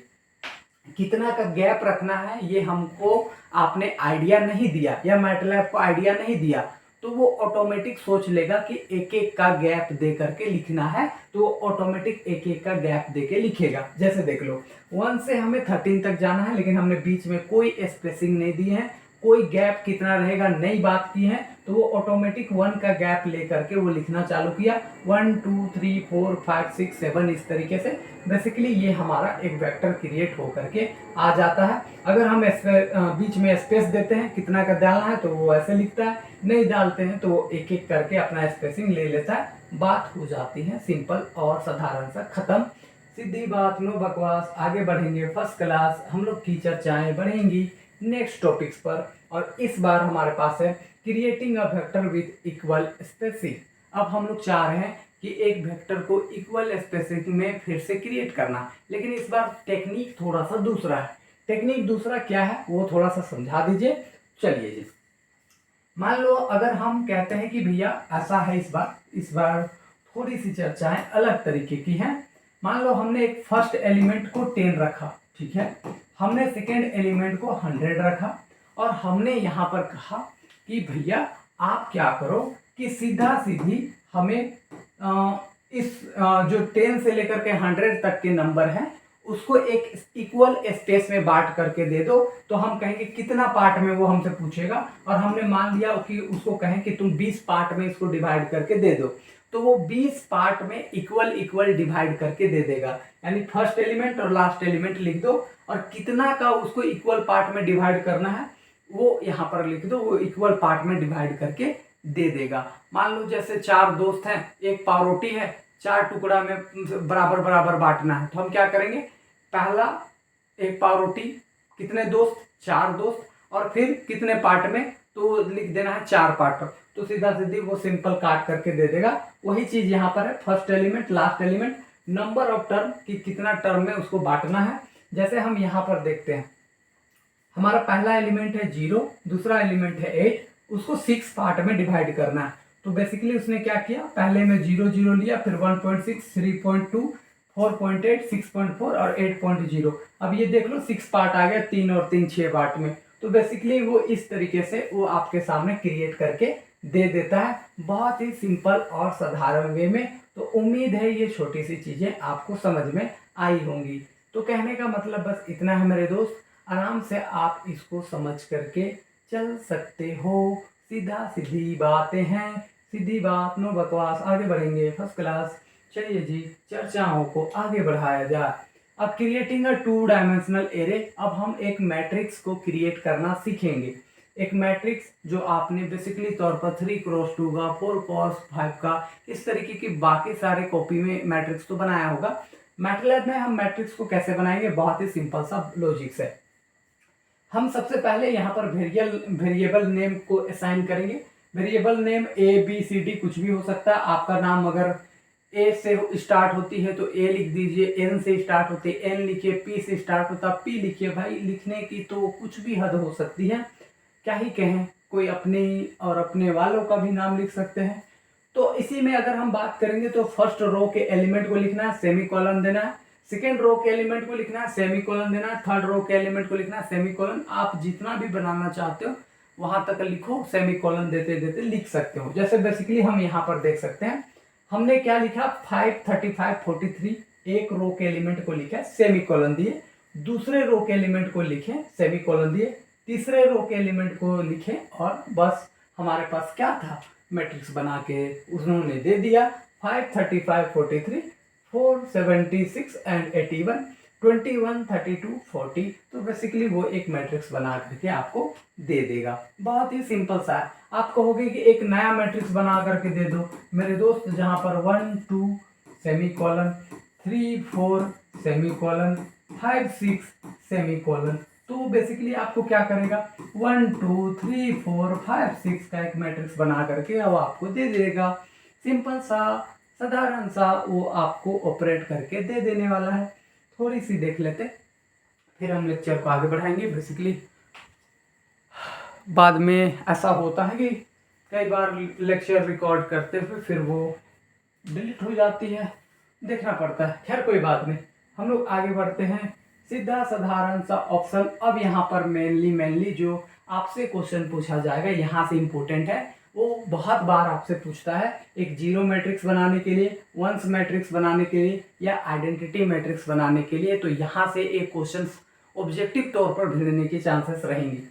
कितना का गैप रखना है ये हमको आपने आइडिया नहीं दिया, या मैटलैब को आइडिया नहीं दिया, तो वो ऑटोमेटिक सोच लेगा कि एक एक का गैप दे करके लिखना है, तो वो ऑटोमेटिक एक एक का गैप दे के लिखेगा। जैसे देख लो 1 से हमें 13 तक जाना है, लेकिन हमने बीच में कोई स्पेसिंग नहीं दी है, कोई गैप कितना रहेगा नई बात की है, तो वो ऑटोमेटिक 1 का गैप लेकर के वो लिखना चालू किया। 1, 2, 3, 4, 5, 6, 7 इस तरीके से बेसिकली ये हमारा एक वेक्टर क्रिएट होकर के आ जाता है। अगर हम बीच में स्पेस देते हैं, कितना का डालना है, तो वो ऐसे लिखता है, नहीं डालते हैं तो वो एक एक करके अपना स्पेसिंग ले लेता है। बात हो जाती है सिंपल और साधारण सा, खत्म, सीधी बात, नो बकवास। आगे बढ़ेंगे फर्स्ट क्लास, हम लोग की चर्चाएं बढ़ेंगी नेक्स्ट टॉपिक्स पर, और इस बार हमारे पास है creating a vector with equal spacing. अब हम लोग चाह रहे हैं कि एक वेक्टर को इक्वल स्पेसिंग में फिर से क्रिएट करना, लेकिन इस बार टेक्निक थोड़ा सा दूसरा है। टेक्निक दूसरा क्या है वो थोड़ा सा समझा दीजिए। चलिए जी, मान लो अगर हम कहते हैं कि भैया ऐसा है, इस बार थोड़ी सी चर्चाएं अलग तरीके की हैं। मान लो हमने एक फर्स्ट एलिमेंट को 10 रखा, ठीक है, हमने सेकेंड एलिमेंट को 100 रखा, और हमने यहाँ पर कहा कि भैया आप क्या करो कि सीधा सीधी हमें जो 10 से लेकर के 100 तक के नंबर हैं उसको एक इक्वल स्पेस में बांट करके दे दो। तो हम कहेंगे कितना पार्ट में वो हमसे पूछेगा, और हमने मान लिया कि उसको कहें कि तुम 20 पार्ट में इसको डिवाइड करके दे दो, तो वो 20 पार्ट में इक्वल इक्वल डिवाइड करके दे देगा। यानी फर्स्ट एलिमेंट और लास्ट एलिमेंट लिख दो, और कितना का उसको इक्वल पार्ट में डिवाइड करना है वो यहाँ पर लिख दो, वो इक्वल पार्ट में डिवाइड करके दे देगा। मान लो जैसे 4 दोस्त हैं, एक पावरोटी है, 4 टुकड़ा में बराबर बराबर बांटना है, तो हम क्या करेंगे, पहला एक पावरोटी, कितने दोस्त, 4 दोस्त, और फिर कितने पार्ट में तो लिख देना है 4 पार्ट, तो सीधा सीधी वो सिंपल काट करके दे देगा। वही चीज यहाँ पर है, first element, last element, number of term कि कितना टर्म में उसको बांटना है। जैसे हम यहाँ पर देखते हैं, हमारा पहला एलिमेंट है 0, दूसरा एलिमेंट है 8, उसको 6 पार्ट में डिवाइड करना है। तो बेसिकली उसने क्या किया, पहले में 0 0 लिया, फिर 1.6, 3.2, 4.8, 6.4 और 8.0। अब ये देख लो 6 पार्ट आ गया, 3 और 3 6 पार्ट में। तो बेसिकली वो इस तरीके से वो आपके सामने क्रिएट करके दे देता है, बहुत ही सिंपल और साधारण वे में। तो उम्मीद है ये छोटी सी चीजें आपको समझ में आई होंगी। तो कहने का मतलब बस इतना है मेरे दोस्त, आराम से आप इसको समझ करके चल सकते हो। सीधा सीधी बातें हैं, सीधी बात, नो बकवास। आगे बढ़ेंगे, फर्स्ट क्लास। चलिए जी, चर्चाओं को आगे बढ़ाया जाए। अब क्रिएटिंग अ 2 डायमेंशनल एरे, अब हम एक मैट्रिक्स को क्रिएट करना सीखेंगे। एक मैट्रिक्स जो आपने बेसिकली तौर पर 3x2 का, 4x5 का, इस तरीके की बाकी सारे कॉपी में मैट्रिक्स तो बनाया होगा। मैटलैब में हम मैट्रिक्स को कैसे बनाएंगे, बहुत ही सिंपल सा लॉजिक्स है। हम सबसे पहले यहाँ पर वेरिएबल नेम को असाइन करेंगे। Variable name A B C D कुछ भी हो सकता है। आपका नाम अगर ए से स्टार्ट होती है तो ए लिख दीजिए, एन से स्टार्ट होती है एन लिखिए, पी से स्टार्ट होता है पी लिखिए। भाई लिखने की तो कुछ भी हद हो सकती है, क्या ही कहें, कोई अपनी और अपने वालों का भी नाम लिख सकते हैं। तो इसी में अगर हम बात करेंगे तो फर्स्ट रो के एलिमेंट को लिखना है, सेमीकोलन देना है। सेकेंड रो के एलिमेंट को लिखना है, सेमीकोलन देना है। थर्ड रो के एलिमेंट को लिखना है, सेमीकोलन। आप जितना भी बनाना चाहते हो वहां तक लिखो, सेमीकोलन देते देते लिख सकते हो। जैसे बेसिकली हम यहाँ पर देख सकते हैं, हमने क्या लिखा, 5, 35, 43, एक रो के एलिमेंट को लिखा, सेमीकोलन दिए। दूसरे रो के एलिमेंट को लिखे, सेमीकोलन दिए। तीसरे रो के एलिमेंट को लिखे और बस हमारे पास क्या था, मैट्रिक्स बना के उन्होंने दे दिया। 5, 35, 43, 4, 76 एंड 81, 21, 32, 40। तो बेसिकली वो एक मैट्रिक्स बना करके आपको दे देगा, बहुत ही सिंपल सा है। आप कहोगे कि एक नया मैट्रिक्स बना करके दे दो मेरे दोस्त, जहां पर 1, 2 सेमीकोलन, 3, 4 सेमीकोलन, 5, 6 सेमीकोलन। तो बेसिकली आपको क्या करेगा, 1, 2, 3, 4, 5, 6 का एक मैट्रिक्स बना करके अब आपको दे देगा। सिंपल सा, साधारण सा वो आपको ऑपरेट करके दे देने वाला है। थोड़ी सी देख लेते, फिर हम लेक्चर को आगे बढ़ाएंगे। बेसिकली बाद में ऐसा होता है कि कई बार लेक्चर रिकॉर्ड करते हुए फिर वो डिलीट हो जाती है, देखना पड़ता है। खैर कोई बात नहीं, हम लोग आगे बढ़ते हैं। सीधा साधारण सा ऑप्शन। अब यहाँ पर मेनली जो आपसे क्वेश्चन पूछा जाएगा यहाँ से इम्पोर्टेंट है, वो बहुत बार आपसे पूछता है एक जीरो मैट्रिक्स बनाने के लिए, वंस मैट्रिक्स बनाने के लिए या आइडेंटिटी मैट्रिक्स बनाने के लिए। तो यहाँ से एक क्वेश्चन ऑब्जेक्टिव तौर पर भिड़ने के चांसेस रहेंगे।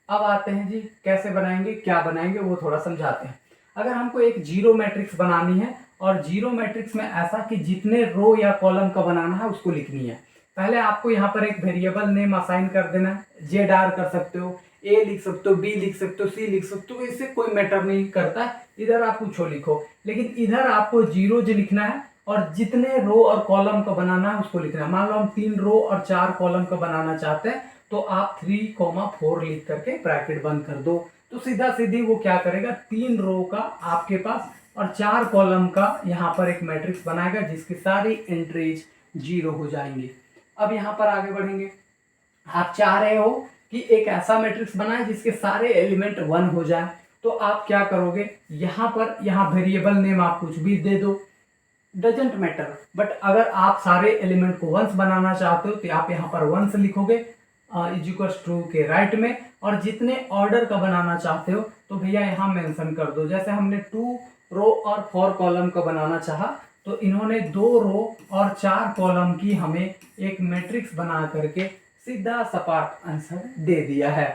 अब आते हैं जी, कैसे बनाएंगे, क्या बनाएंगे, वो थोड़ा समझाते हैं। अगर हमको एक जीरो मैट्रिक्स बनानी है, और जीरो मैट्रिक्स में ऐसा कि जितने रो या कॉलम का बनाना है उसको लिखनी है। पहले आपको यहाँ पर एक वेरिएबल नेम असाइन कर देना है। जेड आर कर सकते हो, ए लिख सकते हो, बी लिख सकते हो, सी लिख सकते हो, इससे कोई मैटर नहीं करता। इधर आप कुछ लिखो, लेकिन इधर आपको जीरोज लिखना है और जितने रो और कॉलम का बनाना है उसको लिखना है। मान लो हम 3 रो और 4 कॉलम का बनाना चाहते हैं, तो आप 3, 4 लिख करके ब्रैकेट बंद कर दो। तो सीधा सीधी वो क्या करेगा, 3 रो का आपके पास और 4 कॉलम का यहाँ पर एक मैट्रिक्स बनाएगा जिसकी सारी एंट्रीज 0 हो जाएंगी। अब यहाँ पर आगे बढ़ेंगे। आप चाह रहे हो कि एक ऐसा मैट्रिक्स बनाए जिसके सारे एलिमेंट 1 हो जाए, तो आप क्या करोगे, यहाँ पर यहाँ वेरिएबल नेम आप कुछ भी दे दो, डजेंट मैटर। बट अगर आप सारे एलिमेंट को वंस बनाना चाहते हो तो आप यहाँ पर वंस लिखोगे इक्वल्स टू के राइट में, और जितने ऑर्डर का बनाना चाहते हो तो भैया यहाँ मेंशन कर दो। जैसे हमने 2 रो और 4 कॉलम का बनाना चाहा, तो इन्होंने 2 रो और 4 कॉलम की हमें एक मैट्रिक्स बना करके सीधा सपाट आंसर दे दिया है।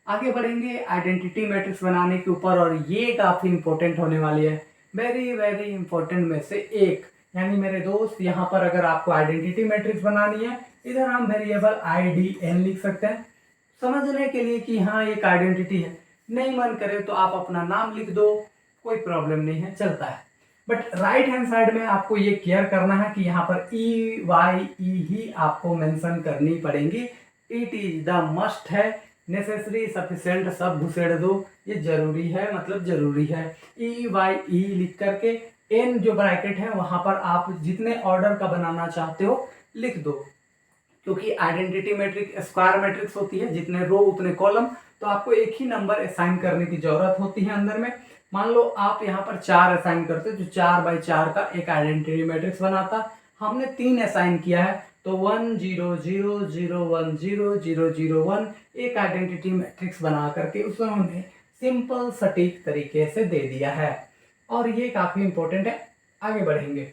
आगे बढ़ेंगे आइडेंटिटी मैट्रिक्स बनाने के ऊपर, और ये काफी इंपॉर्टेंट होने वाली है, वेरी वेरी इंपॉर्टेंट में से एक। यानी मेरे दोस्त यहाँ पर अगर आपको आइडेंटिटी मैट्रिक्स बनानी है, इधर हम वेरिएबल IDN लिख सकते हैं समझने के लिए कि हाँ एक आइडेंटिटी है। नहीं मन करे तो आप अपना नाम लिख दो, कोई प्रॉब्लम नहीं है, चलता है। बट राइट हैंड साइड में आपको ये केयर करना है कि यहाँ पर EYE ही आपको मेंशन करनी पड़ेंगी। इट इज द मस्ट है नेसेसरी, सफिशिएंट, सब घुसेड़ दो, ये जरूरी है, मतलब जरूरी है। ई वाई ई लिख करके एन जो ब्रैकेट है वहां पर आप जितने ऑर्डर का बनाना चाहते हो लिख दो, क्योंकि आइडेंटिटी मैट्रिक्स स्क्वायर मैट्रिक्स होती है, जितने रो उतने कॉलम, तो आपको एक ही नंबर असाइन करने की जरूरत होती है अंदर में। मान लो आप यहाँ पर 4 असाइन करते हो, तो 4x4 का एक आइडेंटिटी मैट्रिक्स बनाता। हमने 3 असाइन किया है, तो 1 0 0 0 1 0 0 0 1 एक आइडेंटिटी मैट्रिक्स बना करके उसने सिंपल सटीक तरीके से दे दिया है, और ये काफी इंपॉर्टेंट है। आगे बढ़ेंगे,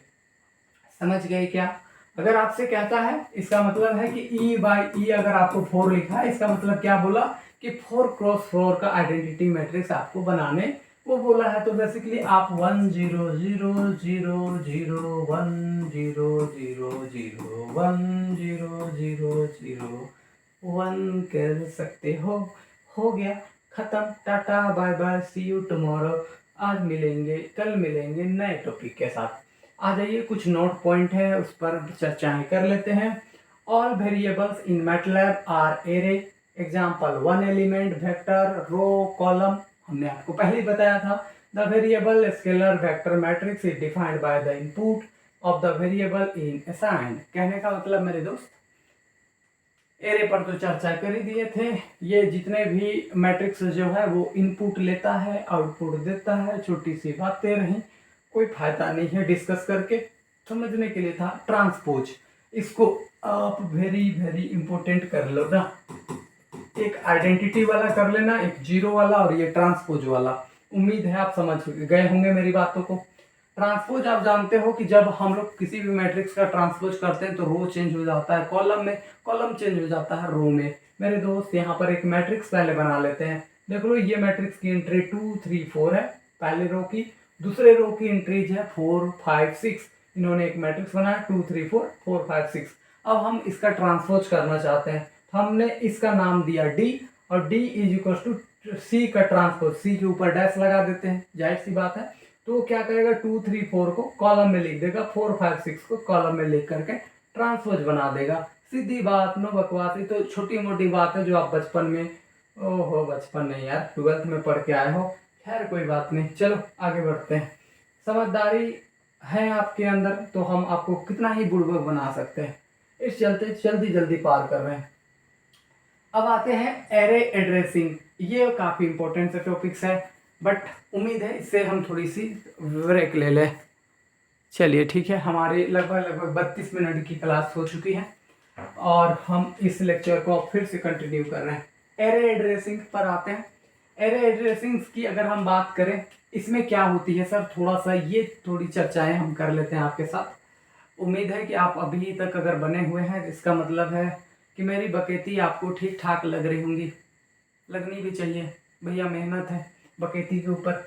समझ गए क्या? अगर आपसे कहता है, इसका मतलब है कि E बाई E अगर आपको 4 लिखा है, इसका मतलब क्या बोला कि 4x4 का आइडेंटिटी मैट्रिक्स आपको बनाने वो बोला है। तो बेसिकली आप 1 0 0 0 0 1 0 0 0 1 0 0 0 1 कर सकते हो गया, खत्म। Tata bye bye, see you tomorrow. आज मिलेंगे, कल मिलेंगे नए टॉपिक के साथ। आ जाइए, कुछ नोट पॉइंट है उस पर चर्चाएं कर लेते हैं। All variables in MATLAB are array. Example 1 element, vector, row, column. हमने आपको पहले ही बताया था। The variable scalar vector matrix is defined by the input of the variable in assigned. कहने का मतलब मेरे दोस्त, एरे पर तो चर्चा कर ही दिए थे। ये जितने भी मैट्रिक्स जो है वो इनपुट लेता है, आउटपुट देता है। छोटी सी बातें रही, कोई फायदा नहीं है डिस्कस करके, समझने के लिए था। ट्रांसपोज, इसको आप वेरी वेरी इंपॉर्टेंट कर लो ना। एक आइडेंटिटी वाला कर लेना, एक जीरो वाला, और ये ट्रांसपोज वाला। उम्मीद है आप समझ गए होंगे मेरी बातों को। ट्रांसपोज आप जानते हो कि जब हम लोग किसी भी मैट्रिक्स का ट्रांसपोज करते हैं तो रो चेंज हो जाता है कॉलम में, कॉलम चेंज हो जाता है रो में। मेरे दोस्त, यहाँ पर एक मैट्रिक्स पहले बना लेते हैं। देख लो, ये मैट्रिक्स की एंट्री 2 3 4 है पहले रो की। दूसरे रो की एंट्रीज है 4 5 6। इन्होंने एक मैट्रिक्स बनाया 2 3 4 4 5 6। अब हम इसका ट्रांसपोज करना चाहते हैं, हमने इसका नाम दिया डी, और डी इज इक्वल टू सी का ट्रांसपोज। सी के ऊपर डैश लगा देते हैं, जाहिर सी बात है। तो क्या करेगा, 2 3 4 को कॉलम में लिख देगा, 4 5 6 को कॉलम में लिख करके ट्रांसपोज बना देगा। सीधी बात, नो बकवास। ये तो छोटी मोटी बात है जो आप बचपन में, ओहो बचपन नहीं यार, 12th में पढ़ के आए हो। खैर कोई बात नहीं, चलो आगे बढ़ते हैं। समझदारी है आपके अंदर तो हम आपको कितना ही बुड़बक बना सकते हैं। इस चलते जल्दी जल्दी पार कर रहे हैं। अब आते हैं एरे एड्रेसिंग। ये काफ़ी इंपॉर्टेंट से टॉपिक्स है, बट उम्मीद है इससे हम थोड़ी सी ब्रेक ले लें। चलिए ठीक है, हमारी लगभग 32 मिनट की क्लास हो चुकी है और हम इस लेक्चर को फिर से कंटिन्यू कर रहे हैं। एरे एड्रेसिंग पर आते हैं। एरे एड्रेसिंग की अगर हम बात करें, इसमें क्या होती है सर, थोड़ा सा ये थोड़ी चर्चाएं हम कर लेते हैं आपके साथ। उम्मीद है कि आप अभी तक अगर बने हुए हैं, इसका मतलब है कि मेरी बकैती आपको ठीक ठाक लग रही होंगी। लगनी भी चाहिए भैया, मेहनत है बकैती के ऊपर।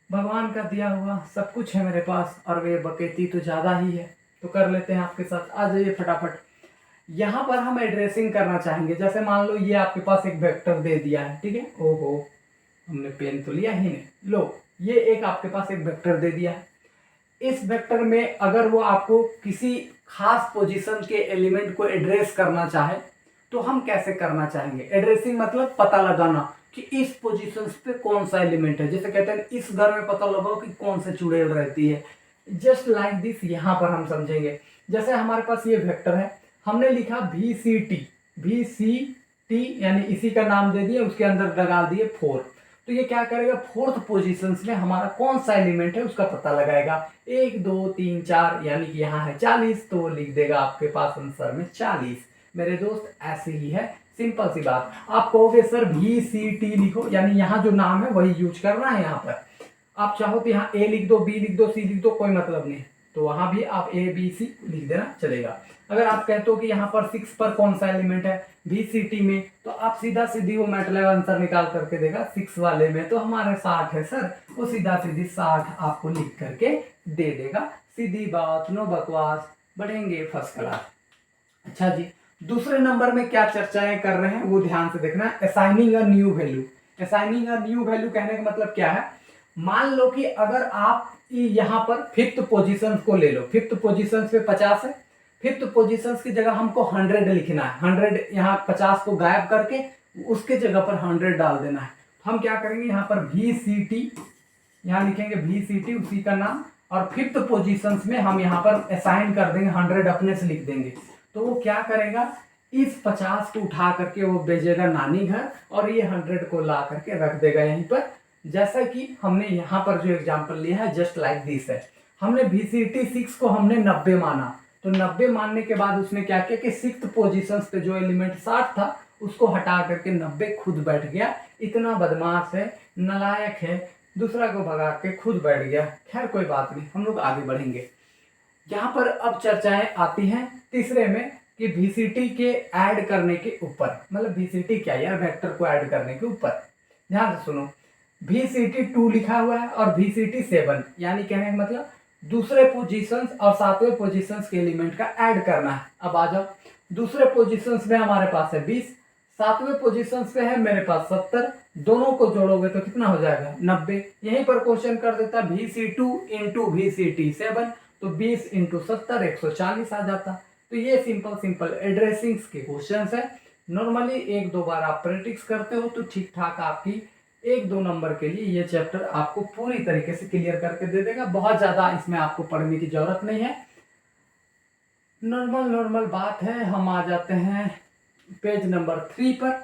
भगवान का दिया हुआ सब कुछ है मेरे पास, और वे बकैती तो ज़्यादा ही है, तो कर लेते हैं आपके साथ। आ जाइए फटाफट। यहाँ पर हम एड्रेसिंग करना चाहेंगे। जैसे मान लो ये आपके पास एक वेक्टर दे दिया है, ठीक है। ओहो, हमने पेन तो लिया ही नहीं। लो, ये एक आपके पास एक वेक्टर दे दिया है। इस वेक्टर में अगर वो आपको किसी खास पोजीशन के एलिमेंट को एड्रेस करना चाहे तो हम कैसे करना चाहेंगे। एड्रेसिंग मतलब पता लगाना कि इस पोजीशन पे कौन सा एलिमेंट है। जैसे कहते हैं इस घर में पता लगाओ कि कौन से चुड़ैल रहती है। जस्ट लाइक दिस यहाँ पर हम समझेंगे। जैसे हमारे पास ये वेक्टर है, हमने लिखा VCT यानी इसी का नाम दे दिए, उसके अंदर लगा दिए 4। तो ये क्या करेगा, 4th पोजीशन में हमारा कौन सा एलिमेंट है उसका पता लगाएगा। 1 2 3 4 यानी कि यहाँ है 40, तो लिख देगा आपके पास आंसर में 40। मेरे दोस्त ऐसे ही है, सिंपल सी बात। आप कहोगे सर VCT लिखो, यानी यहाँ जो नाम है वही यूज करना है। यहाँ पर आप चाहो तो यहाँ A लिख दो, B लिख दो, C लिख दो, कोई मतलब नहीं, तो वहां भी आप ABC लिख देना चलेगा। अगर आप कहते हो कि यहाँ पर 6 पर कौन सा एलिमेंट है VCT में, तो आप सीधा सीधी वो मैटलैब आंसर निकाल करके देगा। 6 वाले में तो हमारे 60 है सर, वो सीधा सीधी 60 आपको लिख करके दे देगा। सीधी बात, नो बकवास, बढ़ेंगे फर्स्ट क्लास। अच्छा जी, दूसरे नंबर में क्या चर्चाएं कर रहे हैं वो ध्यान से देखना। Assigning a new value. Assigning a new value कहने का मतलब क्या है, मान लो कि अगर आप यहाँ पर 5th पोजीशन को ले लो, 5th पोजीशन पे 50 है, 5th पोजीशन की जगह हमको 100 लिखना है। 100 यहाँ 50 को गायब करके उसके जगह पर 100 डाल देना है। हम क्या करेंगे, यहाँ पर VCT, यहाँ लिखेंगे VCT उसी का नाम, और 5th पोजीशंस में हम यहाँ पर असाइन कर देंगे 100, अपने से लिख देंगे। तो वो क्या करेगा, इस 50 को उठा करके वो भेजेगा नानी घर, और ये 100 को ला करके रख देगा यहीं पर। जैसा कि हमने यहाँ पर जो एग्जाम्पल लिया है जस्ट लाइक दिस है। हमने VCT 6 को हमने 90 माना, तो 90 मानने के बाद उसने क्या किया कि 6th पोजीशंस पे जो एलिमेंट 60 था उसको हटा करके 90 खुद बैठ गया। इतना बदमाश है, नालायक है, दूसरा को भगा के खुद बैठ गया। खैर कोई बात नहीं, हम लोग आगे बढ़ेंगे। यहाँ पर अब चर्चाएं आती हैं तीसरे में कि VCT के ऐड करने के ऊपर, मतलब VCT क्या यार, वेक्टर को ऐड करने के ऊपर। ध्यान से सुनो, VCT 2 लिखा हुआ है और VCT 7, यानी कहने का मतलब दूसरे पोजीशंस और 7वें पोजीशंस के एलिमेंट का ऐड करना है। अब आ जाओ, दूसरे पोजीशंस में हमारे पास है 20, 7वें पोजीशंस पे है मेरे पास 70, दोनों को जोड़ोगे तो कितना हो जाएगा 90। यहीं पर क्वेश्चन कर देता VC2 इंटू VCT 7, तो 20 इंटू 70 140 आ जाता। तो ये सिंपल एड्रेसिंग्स के क्वेश्चन है। नॉर्मली 1-2 बार आप प्रैक्टिस करते हो तो ठीक ठाक आपकी 1-2 नंबर के लिए ये चैप्टर आपको पूरी तरीके से क्लियर करके दे देगा। बहुत ज्यादा इसमें आपको पढ़ने की जरूरत नहीं है, नॉर्मल बात है। हम आ जाते हैं पेज नंबर 3 पर।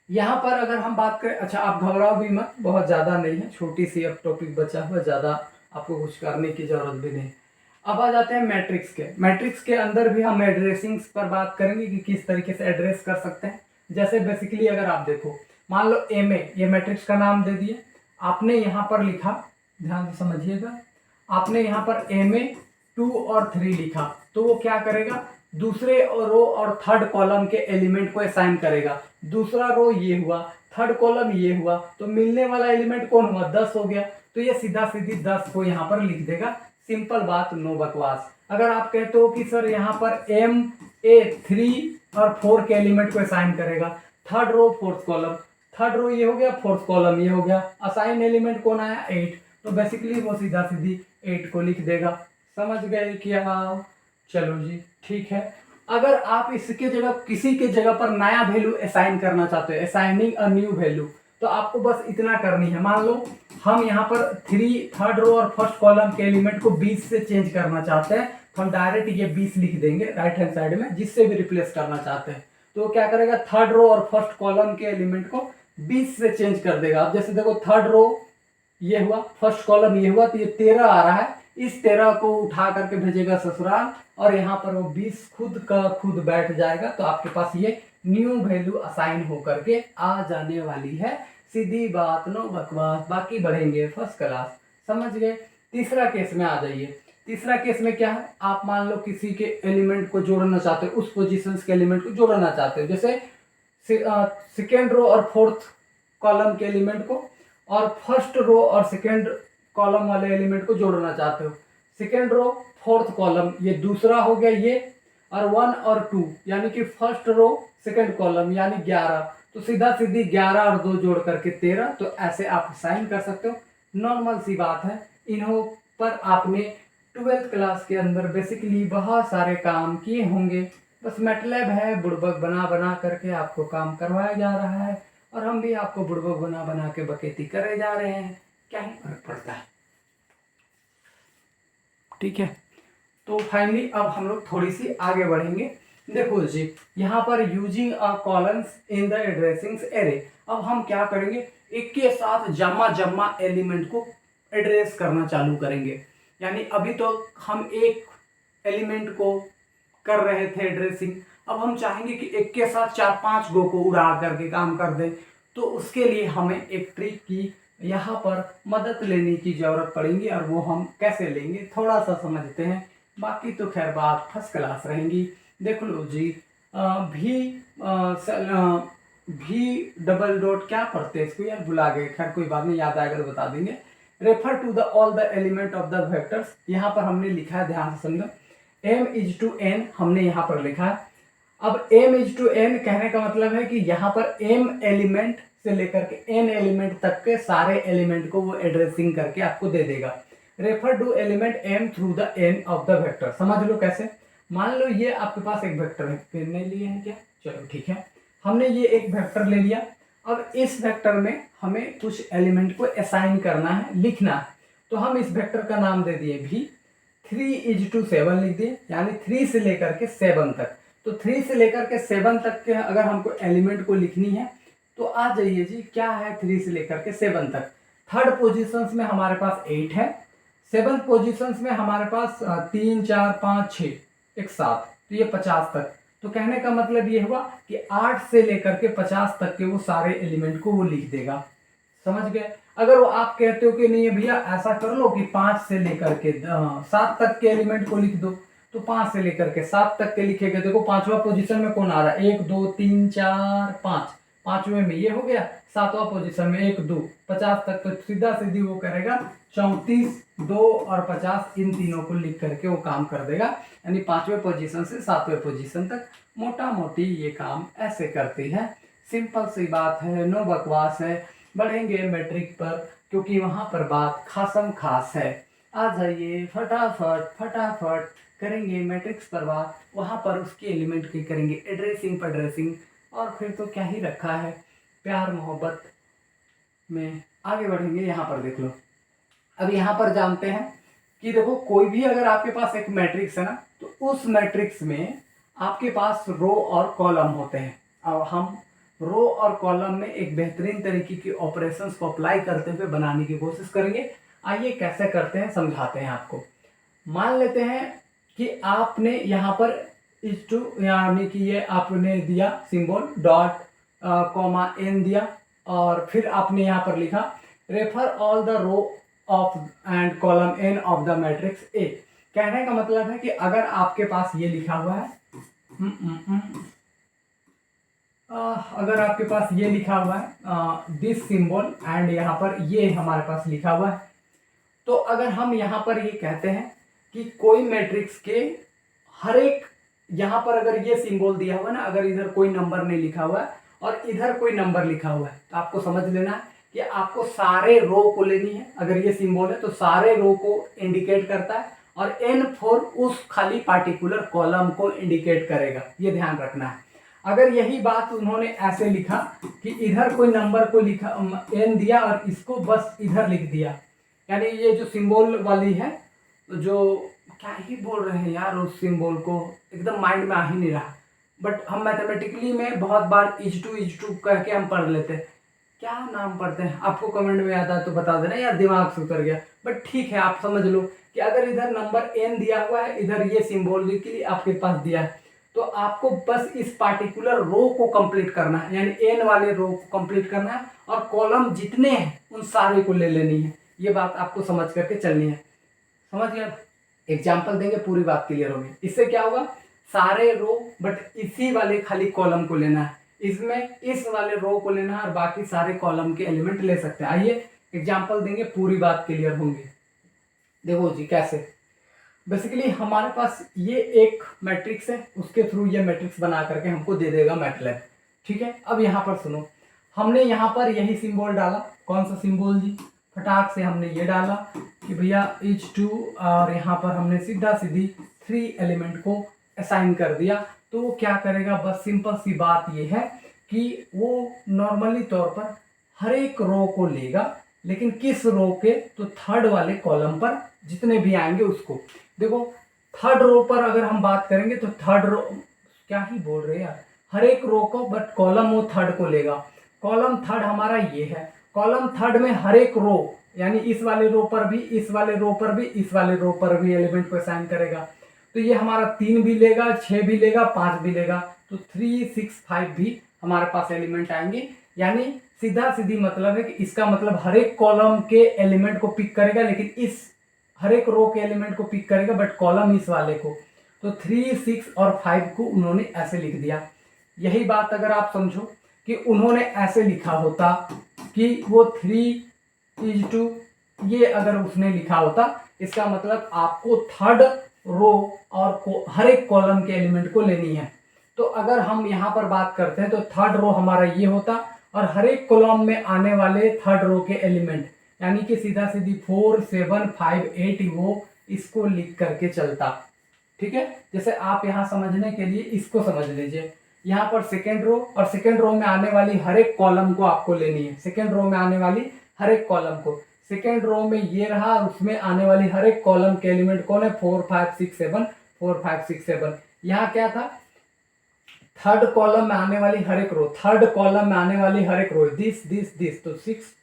यहाँ पर अगर हम बात करें, अच्छा आप घबराओ भी मत, बहुत ज़्यादा नहीं है, छोटी सी अब टॉपिक बचा हुआ, ज़्यादा आपको कुछ करने की ज़रूरत भी नहीं। अब आ जाते हैं मैट्रिक्स के। मैट्रिक्स के अंदर भी हम एड्रेसिंग्स पर बात करेंगे कि किस तरीके से एड्रेस कर सकते हैं। जैसे बेसिकली अगर आप देखो, मान लो MA, ये मैट्रिक्स का नाम दे दिए, आपने यहाँ पर लिखा, ध्यान से समझिएगा, आपने यहाँ पर MA 2 और 3 लिखा, तो वो क्या करेगा, दूसरे रो और थर्ड कॉलम के एलिमेंट को असाइन करेगा। दूसरा रो ये हुआ, थर्ड कॉलम ये हुआ, तो मिलने वाला एलिमेंट कौन हुआ, 10 हो गया। तो ये सीधा सीधी 10 को यहाँ पर लिख देगा। सिंपल बात, नो बकवास। अगर आप कहते हो कि सर यहाँ पर MA 3 और 4 के एलिमेंट को असाइन करेगा, third row fourth column, third row ये हो गया, फोर्थ कॉलम ये हो गया, असाइन एलिमेंट कौन आया 8, तो बेसिकली वो सीधा सीधी 8 को लिख देगा। समझ गए क्या? चलो जी ठीक है। अगर आप इसके जगह किसी के जगह पर नया वैल्यू असाइन करना चाहते हो, असाइनिंग अ न्यू वैल्यू, तो आपको बस इतना करनी है। मान लो हम यहाँ पर 3 थर्ड रो और फर्स्ट कॉलम के एलिमेंट को 20 से चेंज करना चाहते हैं, तो हम डायरेक्ट ये 20 लिख देंगे राइट हैंड साइड में, जिससे भी रिप्लेस करना चाहते हैं। तो क्या करेगा, थर्ड रो और फर्स्ट कॉलम के एलिमेंट को 20 से चेंज कर देगा। अब जैसे देखो, थर्ड रो ये हुआ, फर्स्ट कॉलम ये हुआ, तो ये 13 आ रहा है, इस 13 को उठा करके भेजेगा ससुराल, और यहाँ पर वो 20 खुद का खुद बैठ जाएगा। तो आपके पास ये न्यू वैल्यू असाइन होकर के आ जाने वाली है। सीधी बात, नो बकवास, बाकी बढ़ेंगे फर्स्ट क्लास। समझ गए? तीसरा केस में आ जाइए। तीसरा केस में क्या है, आप मान लो किसी के एलिमेंट को जोड़ना चाहते हो, उस पोजीशंस के एलिमेंट को जोड़ना चाहते हो, जैसे सेकेंड रो और फोर्थ कॉलम के एलिमेंट को, और फर्स्ट रो और सेकेंड कॉलम वाले एलिमेंट को जोड़ना चाहते हो। सेकेंड रो फोर्थ कॉलम ये दूसरा हो गया ये, और 1 और 2 यानी कि फर्स्ट रो सेकेंड कॉलम यानी 11, तो सीधा सीधी 11 और 2 जोड़ करके 13। तो ऐसे आप साइन कर सकते हो। नॉर्मल सी बात है। इन्हों पर आपने 12th क्लास के अंदर बेसिकली बहुत सारे काम किए होंगे, बस मैटलैब है, बुड़बक बना बना करके आपको काम करवाया जा रहा है, और हम भी आपको बुड़बक बना बना के बकेती करे जा रहे हैं। क्या ही फर्क पड़ता है। ठीक है, तो फाइनली अब हम लोग थोड़ी सी आगे बढ़ेंगे। देखो जी, यहाँ पर using a columns in the addressings array, अब हम क्या करेंगे, एक के साथ जम्मा एलिमेंट को एड्रेस करना चालू करेंगे। यानी अभी तो हम एक एलिमेंट को कर रहे थे एड्रेसिंग, अब हम चाहेंगे कि एक के साथ 4-5 गो को उड़ा करके काम कर दें। तो उसके लिए हमें एक ट्रिक की यहाँ पर मदद लेने की जरूरत पड़ेगी, और वो हम कैसे लेंगे थोड़ा सा समझते हैं, बाकी तो खैर बात फर्स्ट क्लास रहेंगी। देख लो जी, भी डबल डॉट क्या पढ़ते हैं इसको यार, भुला गए, खैर कोई बात नहीं, याद आएगा तो बता देंगे। Refer to the all the element of the vectors, यहाँ पर हमने लिखा है, ध्यान से समझो, m/n हमने यहाँ पर लिखा है। अब m/n कहने का मतलब है कि यहाँ पर m एलिमेंट से लेकर के n एलिमेंट तक के सारे एलिमेंट को वो एड्रेसिंग करके आपको दे देगा। Refer to element m through the n of the vector. समझ लो कैसे, मान लो ये आपके पास एक वेक्टर है, पेन नहीं लिए हैं क्या, चलो ठीक है। हमने ये एक वेक्टर ले लिया। अब इस वेक्टर में हमें कुछ एलिमेंट को असाइन करना है, लिखना है। तो हम इस वेक्टर का नाम दे दिए भी। 3:7 लिख दिए, यानी 3 से लेकर के 7 तक। तो 3 से लेकर के 7 तक के अगर हमको एलिमेंट को लिखनी है तो आ जाइए जी, क्या है 3 से लेकर के 7 तक। थर्ड पोजीशंस में हमारे पास 8 है, 7th पोजीशंस में हमारे पास 3 4 5 6 एक 7, तो ये 50 तक। तो कहने का मतलब ये हुआ कि 8 से लेकर के 50 तक के वो सारे एलिमेंट को वो लिख देगा। समझ गए। अगर वो आप कहते हो कि नहीं भैया ऐसा कर लो कि 5 से लेकर के 7 तक के एलिमेंट को लिख दो, तो 5 से लेकर के 7 तक के लिखेगा। देखो पांचवा पोजीशन में कौन आ रहा है, 1 2 3 4 5, पांचवे में ये हो गया। सातवां पोजीशन में 1 2 50 तक, तो सीधा सीधी वो करेगा 34 2 और 50, इन तीनों को लिख करके वो काम कर देगा। यानी पांचवें पोजीशन से 7वें पोजीशन तक मोटा मोटी ये काम ऐसे करती है। सिंपल सी बात है, नो बकवास है। बढ़ेंगे मैट्रिक पर, क्योंकि वहां पर बात खासम खास है। आ जाइए फटाफट फटाफट करेंगे मैट्रिक्स पर बात। वहां पर उसकी एलिमेंट की करेंगे एड्रेसिंग पड्रेसिंग, और फिर तो क्या ही रखा है, प्यार मोहब्बत में आगे बढ़ेंगे। यहाँ पर देख लो, अब यहाँ पर जानते हैं कि देखो कोई भी अगर आपके पास एक मैट्रिक्स है ना, तो उस मैट्रिक्स में आपके पास रो और कॉलम होते हैं। अब हम रो और कॉलम में एक बेहतरीन तरीके की ऑपरेशंस को अप्लाई करते हुए बनाने की कोशिश करेंगे। आइए कैसे करते हैं समझाते हैं आपको। मान लेते हैं कि आपने यहाँ पर इस टू, यानी कि ये आपने दिया सिंबल डॉट कॉमा एन दिया, और फिर आपने यहाँ पर लिखा refer all the row of and column N of the matrix A. कहने का मतलब है कि अगर आपके पास ये लिखा हुआ है अगर आपके पास ये लिखा हुआ है दिस सिंबल एंड यहाँ पर ये हमारे पास लिखा हुआ है, तो अगर हम यहाँ पर ये कहते हैं कि कोई मैट्रिक्स के हर एक, यहाँ पर अगर ये सिंबल दिया हुआ है ना, अगर इधर कोई नंबर नहीं लिखा हुआ है और इधर कोई नंबर लिखा हुआ है, तो आपको समझ लेना है कि आपको सारे रो को लेनी है। अगर ये सिंबल है तो सारे रो को इंडिकेट करता है, और N4 उस खाली पार्टिकुलर कॉलम को इंडिकेट करेगा। ये ध्यान रखना है। अगर यही बात उन्होंने ऐसे लिखा कि इधर कोई नंबर को लिखा n दिया और इसको बस इधर लिख दिया, यानी ये जो सिंबल वाली है, जो क्या ही बोल रहे हैं यार, उस सिंबल को एकदम माइंड में आ ही नहीं रहा, बट हम मैथमेटिकली में बहुत बार इज टू कह के हम पढ़ लेते हैं। क्या नाम पढ़ते हैं, आपको कमेंट में याद आए तो बता देना यार, दिमाग से उतर गया। बट ठीक है, आप समझ लो कि अगर इधर नंबर n दिया हुआ है, इधर ये सिंबॉलिकली आपके पास दिया है, तो आपको बस इस पार्टिकुलर रो को कंप्लीट करना है, यानी n वाले रो को कंप्लीट करना है, और कॉलम जितने हैं उन सारे को ले लेनी है। ये बात आपको समझ करके चलनी है। समझ गया। एग्जाम्पल देंगे, पूरी बात क्लियर होगी। इससे क्या होगा, सारे रो बट इसी वाले खाली कॉलम को लेना है, इसमें इस वाले रो को लेना है, और बाकी सारे कॉलम के एलिमेंट ले सकते हैं। आइए एग्जाम्पल देंगे, पूरी बात क्लियर होंगी। देखो जी कैसे, बेसिकली हमारे पास ये एक मैट्रिक्स है, उसके थ्रू ये मैट्रिक्स बना करके हमको दे देगा मैटलैब। ठीक है। अब यहाँ पर सुनो, हमने यहाँ पर यही सिंबल डाला। कौन सा सिंबल जी, फटाक से हमने ये डाला कि भैया H2, और यहाँ पर हमने सीधा सीधी 3 एलिमेंट को असाइन कर दिया। तो वो क्या करेगा, बस सिंपल सी बात ये है कि वो नॉर्मली तौर पर हर एक रो को लेगा, लेकिन किस रो के, तो थर्ड वाले कॉलम पर जितने भी आएंगे उसको। देखो थर्ड रो पर अगर हम बात करेंगे तो थर्ड रो, क्या ही बोल रहे हैं यार, हर एक रो को, बट कॉलम वो थर्ड को लेगा। कॉलम थर्ड हमारा ये है, कॉलम थर्ड में हर एक रो, यानी इस वाले रो पर भी, इस वाले रो पर भी, इस वाले रो पर भी एलिमेंट को असाइन करेगा। तो ये हमारा 3 भी लेगा, 6 भी लेगा, 5 भी लेगा, तो 3 6 5 भी हमारे पास एलिमेंट आएंगे। यानी सीधा सीधी मतलब है कि इसका मतलब हर एक कॉलम के एलिमेंट को पिक करेगा, लेकिन इस हर एक रो के एलिमेंट को पिक करेगा, बट कॉलम इस वाले को। तो 3 6 और 5 को उन्होंने ऐसे लिख दिया। यही बात अगर आप समझो कि उन्होंने ऐसे लिखा होता कि वो 3:2, ये अगर उसने लिखा होता, इसका मतलब आपको थर्ड रो और हर एक कॉलम के एलिमेंट को लेनी है। तो अगर हम यहाँ पर बात करते हैं तो थर्ड रो हमारा ये होता, और हर एक कॉलम में आने वाले थर्ड रो के एलिमेंट, यानी कि सीधा सीधी 4 7 5 8 वो इसको लिख करके चलता। ठीक है। जैसे आप यहाँ समझने के लिए इसको समझ लीजिए, यहाँ पर सेकेंड रो, और सेकेंड रो में आने वाली हर एक कॉलम को आपको लेनी है। सेकेंड रो में आने वाली हर एक कॉलम को, सेकेंड रो में ये रहा, उसमें आने वाली हर एक कॉलम के एलिमेंट कौन है, 4 5 6 7, 4 5 6 7। यहाँ क्या था, थर्ड कॉलम में आने वाली हर एक रो, थर्ड कॉलम में आने वाली हर एक रो, दिस दिस दिस, तो 6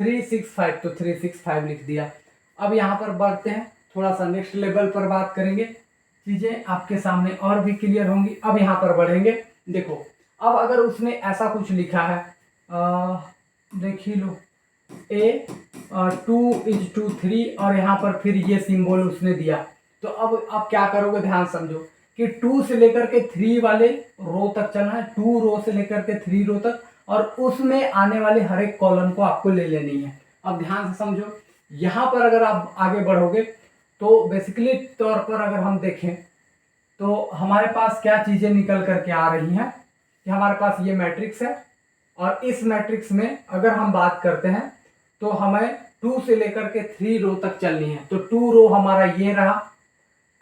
3 6 5, तो 3 6 5 लिख दिया। अब यहाँ पर बढ़ते हैं, थोड़ा सा नेक्स्ट लेवल पर बात करेंगे, चीजें आपके सामने और भी क्लियर होंगी। अब यहाँ पर बढ़ेंगे, देखो अब अगर उसने ऐसा कुछ लिखा है, देखिए लो ए 2:3, और यहाँ पर फिर ये सिंबल उसने दिया, तो अब क्या करोगे, ध्यान समझो कि 2 से लेकर के 3 वाले रो तक चलना है, 2 रो से लेकर के 3 रो तक, और उसमें आने वाले हर एक कॉलम को आपको ले लेनी है। अब ध्यान से समझो, यहाँ पर अगर आप आगे बढ़ोगे तो बेसिकली तौर पर अगर हम देखें तो हमारे पास क्या चीजें निकल करके आ रही हैं कि हमारे पास ये मैट्रिक्स है, और इस मैट्रिक्स में अगर हम बात करते हैं तो हमें 2 से लेकर के 3 रो तक चलनी है। तो 2 रो हमारा ये रहा,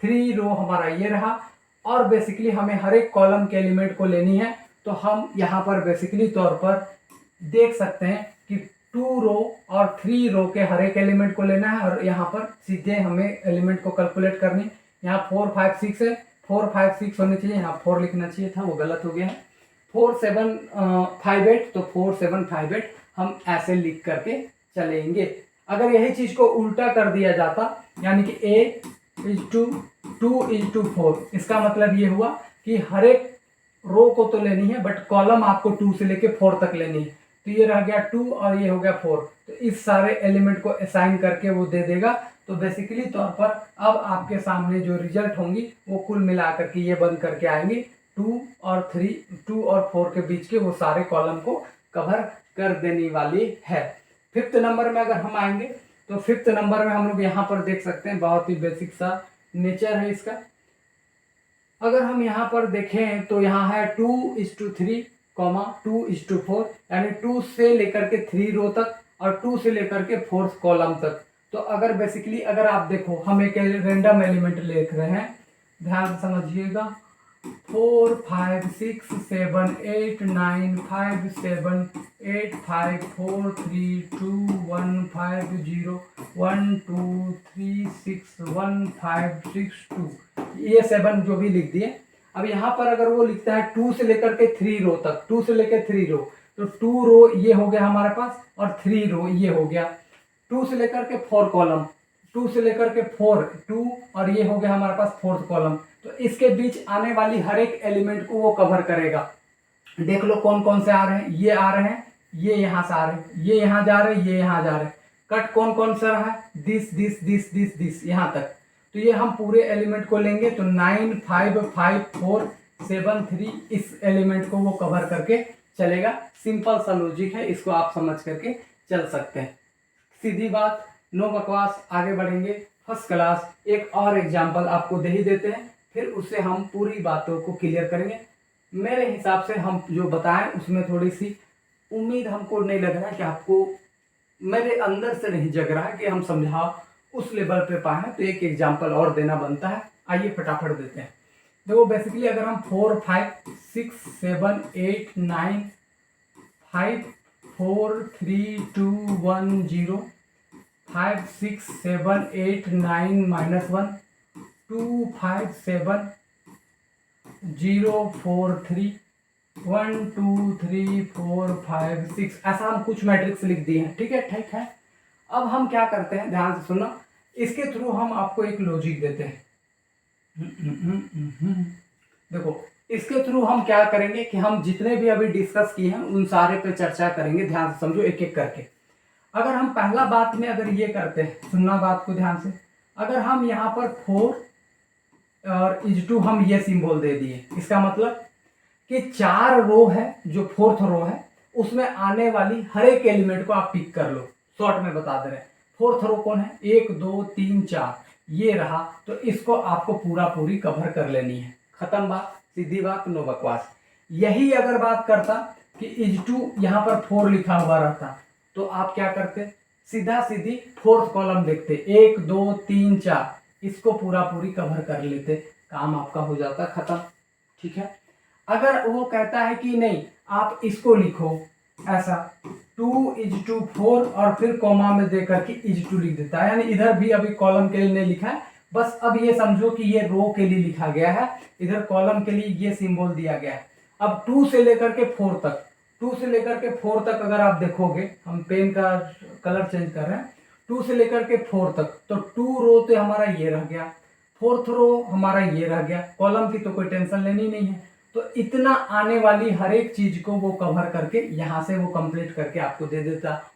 3 रो हमारा ये रहा, और बेसिकली हमें हर एक कॉलम के एलिमेंट को लेनी है। तो हम यहाँ पर बेसिकली तौर पर देख सकते हैं कि 2 रो और 3 रो के हर एक एलिमेंट को लेना है, और यहाँ पर सीधे हमें एलिमेंट को कैलकुलेट करनी। यहाँ 4 5 6 है, 4 5 6 होने चाहिए, यहाँ 4 लिखना चाहिए था, वो गलत हो गया है। 4 7 5 8, तो 4 7 5 8 हम ऐसे लिख करके चलेंगे। अगर यही चीज को उल्टा कर दिया जाता, यानी कि A:2:4, इसका मतलब ये हुआ कि हर एक रो को तो लेनी है, बट कॉलम आपको 2 से लेके 4 तक लेनी है। तो ये रह गया 2 और ये हो गया 4, तो इस सारे एलिमेंट को असाइन करके वो दे देगा। तो बेसिकली तौर पर अब आपके सामने जो रिजल्ट होंगी वो कुल मिलाकर के ये बन करके आएंगी 2 और 4 के बीच के वो सारे कॉलम को कवर कर देने वाली है। 5th नंबर में अगर हम आएंगे तो 5th नंबर में हम लोग यहाँ पर देख सकते हैं, बहुत ही बेसिक सा नेचर है इसका। अगर हम यहाँ पर देखें तो यहाँ है 2:3, 2:4, यानी 2 से लेकर के 3 रो तक और 2 से लेकर के 4 कॉलम तक। तो अगर बेसिकली अगर आप देखो, हम एक रेंडम एलिमेंट लिख रहे हैं, ध्यान से समझिएगा, 4 5 6 7 8 9 5 7 8 5 4 3 2 1 5 0 1 2 3 6 1 5 6 2, ये 7 जो भी लिख दिए। अब यहाँ पर अगर वो लिखता है 2 से लेकर के 3 रो तक, 2 से लेकर 3 रो, तो 2 रो ये हो गया हमारे पास, और 3 रो ये हो गया। 2 से लेकर के 4 कॉलम, 2 से लेकर के 4, 2, और ये हो गया हमारे पास 4th कॉलम। तो इसके बीच आने वाली हर एक एलिमेंट को वो कवर करेगा। देख लो कौन कौन से आ रहे हैं, ये आ रहे हैं, ये यहाँ से आ रहे हैं, ये यहाँ जा रहे हैं, ये यहाँ जा रहे हैं। कट कौन कौन सा रहा है, this this this this this, यहाँ तक। तो ये हम पूरे एलिमेंट को लेंगे, तो 9 5 5 4 7 3, इस एलिमेंट को वो कवर करके चलेगा। सिंपल सा लॉजिक है, इसको आप समझ करके चल सकते हैं। सीधी बात, नो बकवास, आगे बढ़ेंगे फर्स्ट क्लास। एक और एग्जाम्पल आपको दे ही देते हैं, फिर उससे हम पूरी बातों को क्लियर करेंगे। मेरे हिसाब से हम जो बताएं उसमें थोड़ी सी उम्मीद हमको नहीं लग रहा है कि आपको, मेरे अंदर से नहीं जग रहा है कि हम समझा उस लेवल पे पाए, तो एक एग्जाम्पल और देना बनता है। आइए फटाफट देते हैं। देखो बेसिकली अगर हम 4 5 6 7 8 9 5 4 3 2 1 0 5 6 7 8 9 -1 2 5 7 0 4 3 1 2 3 4 5 6, ऐसा हम कुछ मैट्रिक्स लिख दिए हैं। ठीक है, ठीक है। अब हम क्या करते हैं, ध्यान से सुनो, इसके थ्रू हम आपको एक लॉजिक देते हैं। देखो इसके थ्रू हम क्या करेंगे कि हम जितने भी अभी डिस्कस किए हैं उन सारे पे चर्चा करेंगे। ध्यान से समझो एक एक करके। अगर हम पहला बात में अगर ये करते हैं, सुनना बात को ध्यान से, अगर हम यहाँ पर 4 और (2) हम ये सिंबल दे दिए, इसका मतलब कि 4 रो है, जो 4th रो है उसमें आने वाली हर एक एलिमेंट को आप पिक कर लो। शॉर्ट में बता दे रहे हैं, 4th रो कौन है, 1 2 3 4, ये रहा। तो इसको आपको पूरी कवर कर लेनी है। खत्म बात, सीधी बात, नो बकवास। यही अगर बात करता कि (2) यहाँ पर 4 लिखा हुआ रहता, तो आप क्या करते, सीधा सीधी 4th कॉलम देखते, 1 2 3 4, इसको पूरी कवर कर लेते, काम आपका हो जाता खत्म। ठीक है। अगर वो कहता है कि नहीं आप इसको लिखो ऐसा 2:4 और फिर कॉमा में दे करके (2) लिख देता है, यानी इधर भी अभी कॉलम के लिए नहीं लिखा है, बस अब ये समझो कि ये रो के लिए लिखा गया है, इधर कॉलम के लिए ये सिंबल दिया गया है। अब 2 से लेकर के 4 तक, 2 से लेकर के 4 तक अगर आप देखोगे, हम पेन का कलर चेंज कर रहे हैं, 2 से लेकर के 4 तक, तो 2 रो तो हमारा ये रह गया, 4th रो हमारा ये रह गया, कॉलम की तो कोई टेंशन लेनी नहीं है। तो इतना आने वाली हर एक चीज को वो कवर करके यहाँ से वो कंप्लीट करके आपको दे देता।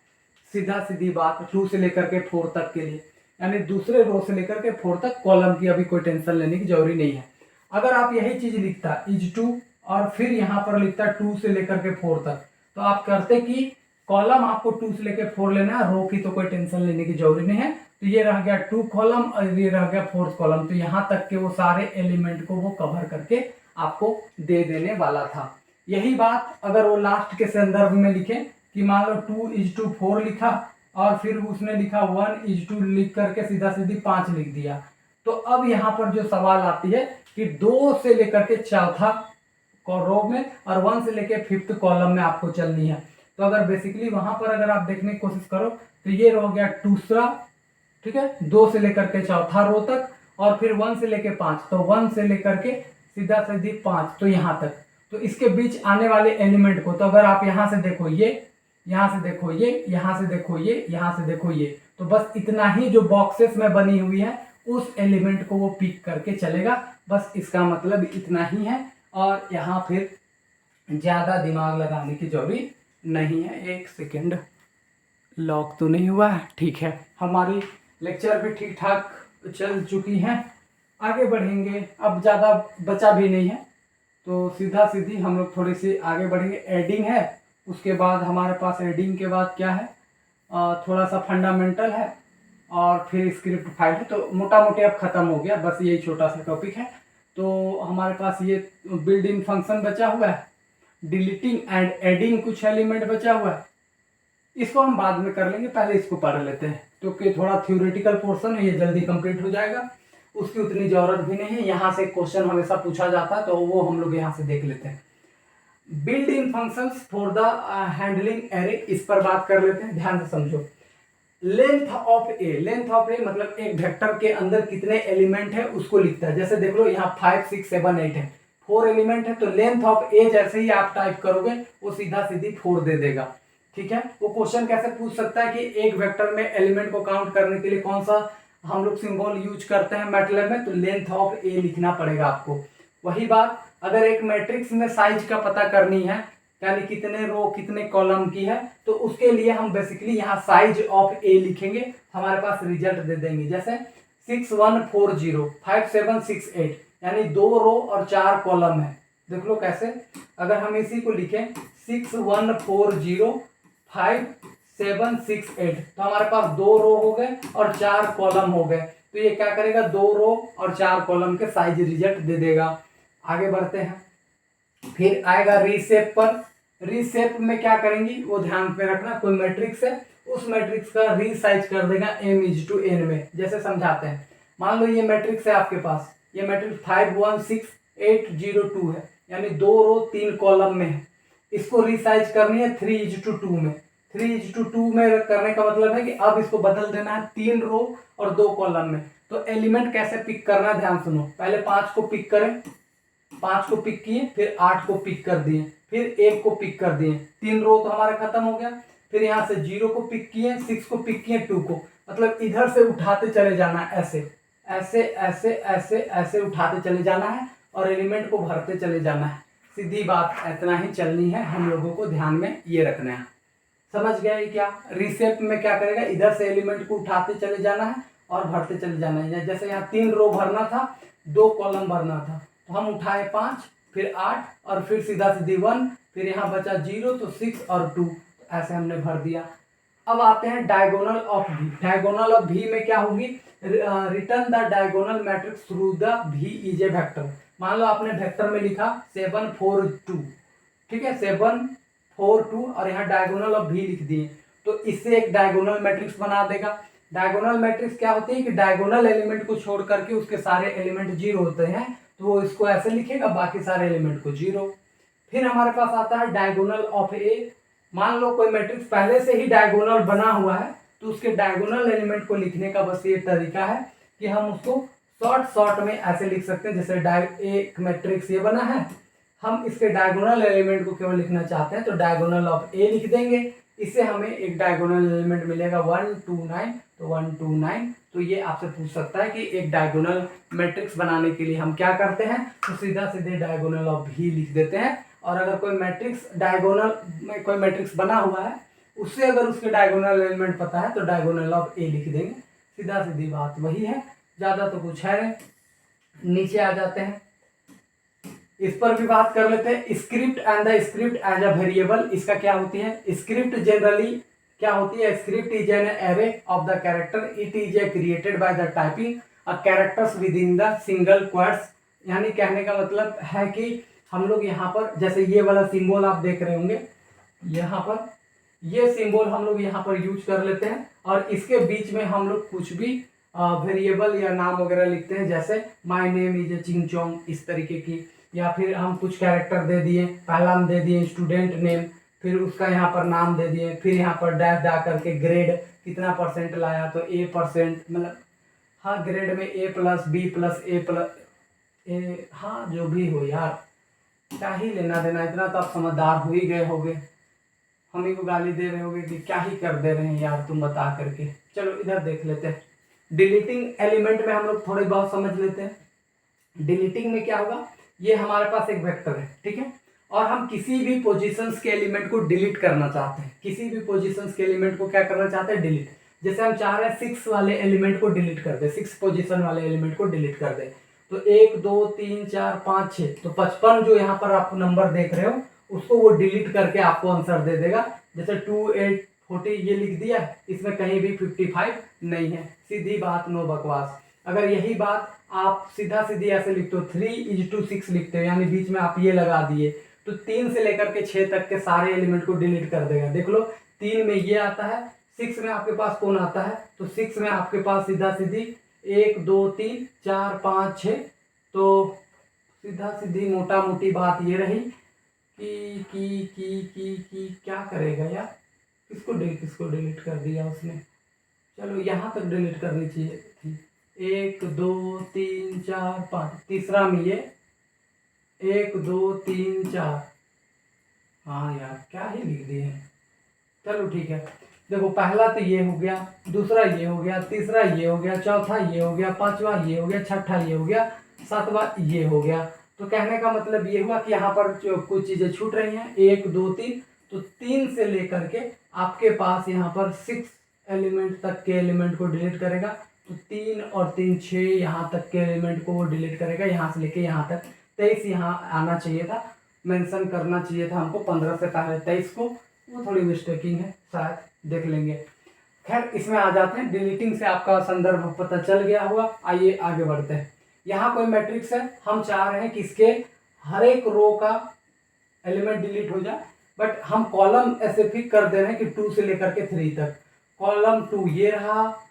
सीधा सीधी बात 2 से लेकर के 4 तक के लिए, यानी दूसरे रो से लेकर के 4 तक कॉलम की अभी कोई टेंशन लेने की जरूरी नहीं है। अगर आप यही चीज लिखता (2) और फिर यहाँ पर लिखता 2 से लेकर के 4 तक, तो आप करते कि कॉलम आपको 2 से लेकर 4 लेना है, रो की तो कोई टेंशन लेने की जरूरी नहीं है। तो ये रह गया 2 कॉलम और ये रह गया 4th कॉलम, तो यहाँ तक के वो सारे एलिमेंट को वो कवर करके आपको दे देने वाला था। यही बात अगर वो लास्ट के संदर्भ में लिखे कि मान लो 2:4 लिखा और फिर उसने लिखा 1:2 लिख करके सीधा सीधी 5 लिख दिया, तो अब यहाँ पर जो सवाल आती है कि 2 से लेकर के 4था रो में और 1 से लेकर 5th कॉलम में आपको चलनी है। तो अगर बेसिकली वहां पर अगर आप देखने की कोशिश करो तो ये हो गया दूसरा, ठीक है, 2 से लेकर के 4था रो तक और फिर 1 से लेकर 5, तो 1 से लेकर के सीधा सीधी 5, तो यहाँ तक। तो इसके बीच आने वाले एलिमेंट को, तो अगर आप यहाँ से देखो ये, यहाँ से देखो ये, यहाँ से देखो ये, यहाँ से देखो ये, तो बस इतना ही जो बॉक्सेस में बनी हुई है उस एलिमेंट को वो पिक करके चलेगा, बस इसका मतलब इतना ही है। और यहाँ फिर ज्यादा दिमाग लगाने की जरूरी नहीं है। एक सेकेंड, लॉक तो नहीं हुआ है, ठीक है। हमारी लेक्चर भी ठीक ठाक चल चुकी हैं, आगे बढ़ेंगे, अब ज़्यादा बचा भी नहीं है, तो सीधा सीधी हम लोग थोड़ी सी आगे बढ़ेंगे। एडिंग है, उसके बाद हमारे पास एडिंग के बाद क्या है, थोड़ा सा फंडामेंटल है और फिर स्क्रिप्ट फाइल है, तो मोटा मोटी अब ख़त्म हो गया, बस यही छोटा सा टॉपिक है। तो हमारे पास ये बिल्ड इन फंक्शन बचा हुआ है, डिलीटिंग एंड एडिंग कुछ एलिमेंट बचा हुआ है, इसको हम बाद में कर लेंगे, पहले इसको पढ़ लेते हैं क्योंकि थोड़ा थ्योरेटिकल पोर्शन है, ये जल्दी कंप्लीट हो जाएगा, उसकी उतनी जरूरत भी नहीं है। यहाँ से क्वेश्चन हमेशा पूछा जाता है तो वो हम लोग यहाँ से देख लेते हैं। Build in functions for the handling array, इस पर बात कर लेते हैं, ध्यान से समझो। Length of A, length of A मतलब एक वेक्टर के अंदर कितने एलिमेंट है उसको लिखता है। जैसे देख लो यहाँ 5 6 7 8 है, 4 एलिमेंट है, तो लेंथ ऑफ ए जैसे ही आप टाइप करोगे वो सीधा सीधी 4 दे देगा, ठीक है। वो क्वेश्चन कैसे पूछ सकता है कि एक वेक्टर में एलिमेंट को काउंट करने के लिए कौन सा हम लोग सिंबल यूज करते हैं मैटलैब में, तो लेंथ ऑफ ए लिखना पड़ेगा आपको। वही बात अगर एक मैट्रिक्स में साइज का पता करनी है, यानी कितने रो कितने कॉलम की है, तो उसके लिए हम बेसिकली यहाँ साइज ऑफ ए लिखेंगे, हमारे पास रिजल्ट दे देंगे। जैसे 6140 5768, यानी 2 रो और 4 कॉलम है। देख लो कैसे, अगर हम इसी को लिखें 6140 5768, तो हमारे पास 2 रो हो गए और 4 कॉलम हो गए, तो ये क्या करेगा 2 रो और 4 कॉलम के साइज रिजल्ट दे देगा। आगे बढ़ते हैं, फिर आएगा रीसेप पर। रीसेप में क्या करेंगी वो ध्यान पे रखना, कोई मैट्रिक्स है उस मैट्रिक्स का रीसाइज कर देगा m/n में। जैसे समझाते हैं, मान लो ये मैट्रिक्स है आपके पास, ये मैट्रिक्स 516802 है, यानी 2 रो 3 कॉलम में है, इसको रीसाइज करनी है 3:2 में। 3:2 में करने का मतलब है कि अब इसको बदल देना है 3 रो और 2 कॉलम में। तो एलिमेंट कैसे पिक करना है ध्यान सुनो, पहले 5 को पिक करें, 5 को पिक किए, फिर 8 को पिक कर दिए, फिर 1 को पिक कर दिए, 3 रो तो हमारा खत्म हो गया। फिर यहाँ से 0 को पिक किए, 6 को पिक किए, 2 को, मतलब इधर से उठाते चले जाना, ऐसे ऐसे ऐसे ऐसे ऐसे उठाते चले जाना है और एलिमेंट को भरते चले जाना है। सीधी बात इतना ही चलनी है, हम लोगों को ध्यान में ये रखना है। समझ गए क्या? रीसेप में क्या करेगा, इधर से एलिमेंट को उठाते चले जाना है और भरते चले जाना है। जैसे यहाँ 3 रो भरना था, 2 कॉलम भरना था, तो हम उठाए 5, फिर 8 और फिर सीधा सीधी 1, फिर यहाँ बचा 0 तो 6 और 2, तो ऐसे हमने भर दिया। अब आते हैं डायगोनल ऑफ भी। डायगोनल ऑफ भी में क्या होगी, return the diagonal matrix through the भी इज ए वेक्टर। मान लो आपने वेक्टर में लिखा 742, ठीक है, 742 और यहाँ डायगोनल ऑफ भी लिख दिए, तो इससे एक डायगोनल मैट्रिक्स बना देगा। डायगोनल मैट्रिक्स क्या होती है कि डायगोनल एलिमेंट को छोड़ करके उसके सारे एलिमेंट 0 होते हैं, तो वो इसको ऐसे लिखेगा, बाकी सारे एलिमेंट को 0। फिर हमारे पास आता है डायगोनल ऑफ ए। मान लो कोई मैट्रिक्स पहले से ही डायगोनल बना हुआ है तो उसके डायगोनल एलिमेंट को लिखने का बस ये तरीका है कि हम उसको शॉर्ट में ऐसे लिख सकते हैं। जैसे एक मैट्रिक्स ये बना है, हम इसके डायगोनल एलिमेंट को केवल लिखना चाहते हैं तो डायगोनल ऑफ ए लिख देंगे। इससे हमें एक डायगोनल एलिमेंट मिलेगा 1 2 9, तो 1 2 9। तो ये आपसे पूछ सकता है कि एक डायगोनल मैट्रिक्स बनाने के लिए हम क्या करते हैं, तो सीधा सीधे डायगोनल ऑफ भी लिख देते हैं। और अगर कोई मैट्रिक्स डायगोनल में कोई मैट्रिक्स बना हुआ है उससे अगर उसके डायगोनल एलिमेंट पता है तो डायगोनल ऑफ ए लिख देंगे। सीधा सीधी बात वही है, ज़्यादा तो कुछ है नहीं। नीचे आ जाते हैं, इस पर भी बात कर लेते हैं। Script and the script as a variable, इसका क्या होती है? स्क्रिप्ट जनरली क्या होती है? Script is an array of the character, it is a created by the typing a characters with in the single quotes. यानी कहने का मतलब है कि हम लोग यहाँ पर जैसे ये वाला सिंबल आप देख रहे होंगे, यहाँ पर ये सिंबल हम लोग यहाँ पर यूज कर लेते हैं और इसके बीच में हम लोग कुछ भी वेरिएबल या नाम वगैरह लिखते हैं। जैसे माय नेम इज चिंगचोंग, इस तरीके की। या फिर हम कुछ कैरेक्टर दे दिए, पहला हम दे दिए स्टूडेंट नेम, फिर उसका यहाँ पर नाम दे दिए, फिर यहाँ पर डैश डा करके ग्रेड कितना परसेंट लाया तो A%, मतलब हाँ ग्रेड में A+B+A+, हाँ जो भी हो यार, क्या ही लेना देना, इतना तो आप समझदार हो ही गए होगे। हम ही को गाली दे रहे होगे कि क्या ही कर दे रहे हैं यार तुम बता करके। चलो इधर देख लेते हैं। डिलीटिंग एलिमेंट में हम लोग थोड़ी बहुत समझ लेते हैं। डिलीटिंग में क्या होगा, ये हमारे पास एक वेक्टर है, ठीक है, और हम किसी भी पोजीशंस के एलिमेंट को डिलीट करना चाहते हैं। किसी भी पोजीशंस के एलिमेंट को क्या करना चाहते हैं? डिलीट। जैसे हम चाह रहे हैं 6 वाले एलिमेंट को डिलीट कर दे, 6 पोजीशन वाले एलिमेंट को डिलीट कर दे, तो 1 2 3 4 5 6, तो 55 जो यहाँ पर आप नंबर देख रहे हो उसको वो डिलीट करके आपको आंसर दे देगा। जैसे 2 8 40 ये लिख दिया, इसमें कहीं भी 55 नहीं है। सीधी बात, नो बकवास। अगर यही बात आप सीधा सीधी ऐसे लिखते हो 3:6 लिखते हो, यानी बीच में आप ये लगा दिए, तो 3 से लेकर के 6 तक के सारे एलिमेंट को डिलीट कर देगा। देख लो 3 में ये आता है, 6 में आपके पास कौन आता है, तो 6 में आपके पास सीधा सीधी 1 2 3 4 5 6, तो सीधा सीधी मोटा मोटी बात ये रही कि क्या करेगा यार, किसको डिलीट कर दिया उसने। चलो यहाँ तक डिलीट करनी चाहिए थी, 1 2 3 4 5, तीसरा में ये 1 2 3 4, हाँ यार क्या ही लिख दिए हैं। चलो ठीक है, देखो पहला तो ये हो गया, दूसरा ये हो गया, तीसरा ये हो गया, चौथा ये हो गया, पांचवा ये हो गया, छठा ये हो गया, सातवां ये हो गया। तो कहने का मतलब ये हुआ कि यहाँ पर जो कुछ चीजें छूट रही हैं, 1 2 3, तो 3 से लेकर के आपके पास यहाँ पर 6 एलिमेंट तक के एलिमेंट को डिलीट करेगा। तो 3 और 3 6 यहाँ तक के एलिमेंट को वो डिलीट करेगा, यहाँ से लेके यहाँ तक। 23 यहाँ आना चाहिए था, मेंशन करना चाहिए था हमको 15 से पहले 23 को, वो थोड़ी मिस्टेकिंग है, शायद देख लेंगे। खैर इसमें आ जाते हैं। डिलीटिंग से आपका संदर्भ पता चल गया होगा। आइए आगे बढ़ते हैं। यहाँ कोई मैट्रिक्स है, हम चाह रहे हैं कि इसके हर एक रो का एलिमेंट डिलीट हो जाए, बट हम कॉलम ऐसे फिक्स कर दे रहे हैं कि 2 से लेकर के 3 तक। कॉलम 2 ये रहा,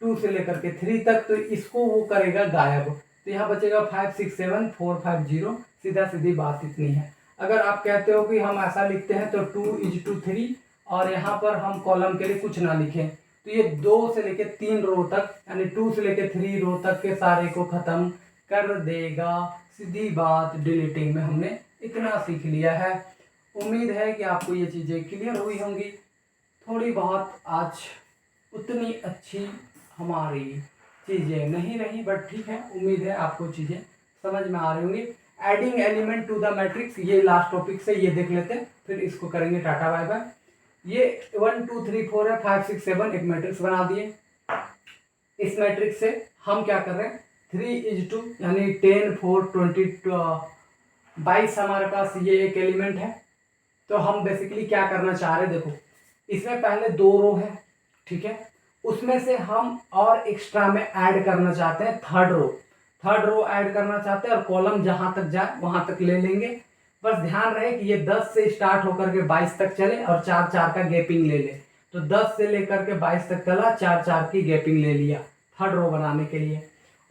2 से लेकर के 3 तक, तो इसको वो करेगा गायब। तो यहाँ बचेगा 5 6 7 4 5 0। सीधा सीधी बात इतनी है। अगर आप कहते हो कि हम ऐसा लिखते हैं तो 2:3 और यहाँ पर हम कॉलम के लिए कुछ ना लिखें, तो ये 2 से लेके 3 रो तक, यानी 2 से लेके 3 रो तक के सारे को खत्म कर देगा। सीधी बात, डिलीटिंग में हमने इतना सीख लिया है। उम्मीद है कि आपको ये चीज़ें क्लियर हुई होंगी। थोड़ी बहुत आज उतनी अच्छी हमारी चीज़ें नहीं रही, बट ठीक है, उम्मीद है आपको चीज़ें समझ में आ रही होंगी। Adding element to the matrix, ये लास्ट टॉपिक से, ये देख लेते हैं, फिर इसको करेंगे टाटा बाय बाय। ये 1 2 3 4 है, 5 6 7 एक मैट्रिक्स बना दिए। इस मैट्रिक्स से हम क्या कर रहे हैं, 3:2 यानी 10 4 22 हमारे पास ये एक एलिमेंट है। तो हम बेसिकली क्या करना चाह रहे हैं, देखो इसमें पहले 2 रो है, ठीक है, उसमें से हम और एक्स्ट्रा में ऐड करना चाहते हैं थर्ड रो ऐड करना चाहते हैं, और कॉलम जहां तक जाए वहां तक ले लेंगे। बस ध्यान रहे कि ये 10 से स्टार्ट होकर के 22 तक चले और 4 4 का गैपिंग ले ले। तो 10 से लेकर के 22 तक चला, 4 4 की गैपिंग ले लिया थर्ड रो बनाने के लिए।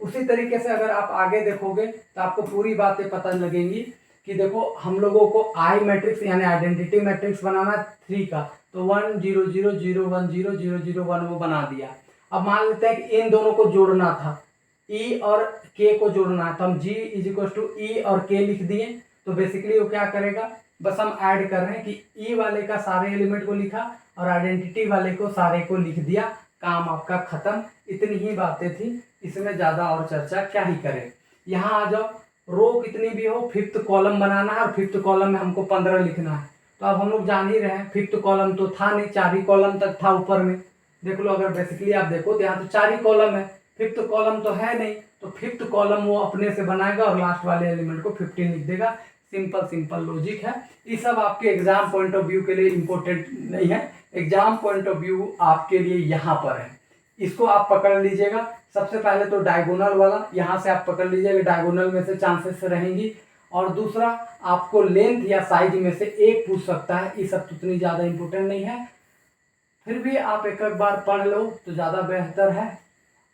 उसी तरीके से अगर आप आगे देखोगे तो आपको पूरी बातें पता लगेंगी कि कि देखो हम लोगों को आई मैट्रिक्स यानी आइडेंटिटी मैट्रिक्स बनाना 3 का, तो 1 0 0 0 1 0 0 0 1 वो बना दिया। अब मान लेते हैं कि इन दोनों को जोड़ना था, ई और के को जोड़ना है, तो हम जी इज इक्वल टू ई और के लिख दिए। तो बेसिकली वो क्या करेगा, बस हम ऐड कर रहे हैं कि ई वाले का सारे एलिमेंट को लिखा और आइडेंटिटी वाले को सारे को लिख दिया, काम आपका खत्म। इतनी ही बातें थी, इसमें ज़्यादा और चर्चा क्या ही करें। यहाँ आ जाओ, रो कितनी भी हो, फिफ्थ कॉलम बनाना है और फिफ्थ कॉलम में हमको 15 लिखना है। तो अब हम लोग जान ही रहे हैं, फिफ्थ कॉलम तो था नहीं, 4 ही कॉलम तक था ऊपर में। देख लो, अगर बेसिकली आप देखो तो यहाँ तो 4 ही कॉलम है, फिफ्थ कॉलम तो है नहीं, तो फिफ्थ कॉलम वो अपने से बनाएगा और लास्ट वाले एलिमेंट को 15 लिख देगा। सिंपल सिंपल लॉजिक है। ये सब आपके एग्जाम पॉइंट ऑफ व्यू के लिए इंपॉर्टेंट नहीं है, एग्जाम पॉइंट ऑफ व्यू आपके लिए यहाँ पर है, इसको आप पकड़ लीजिएगा। सबसे पहले तो डायगोनल वाला यहाँ से आप पकड़ लीजिएगा, डायगोनल में से चांसेस रहेंगी। और दूसरा, आपको लेंथ या साइज में से एक पूछ सकता है, ये सब तो उतनी ज़्यादा इंपॉर्टेंट नहीं है, फिर भी आप एक बार पढ़ लो तो ज़्यादा बेहतर है।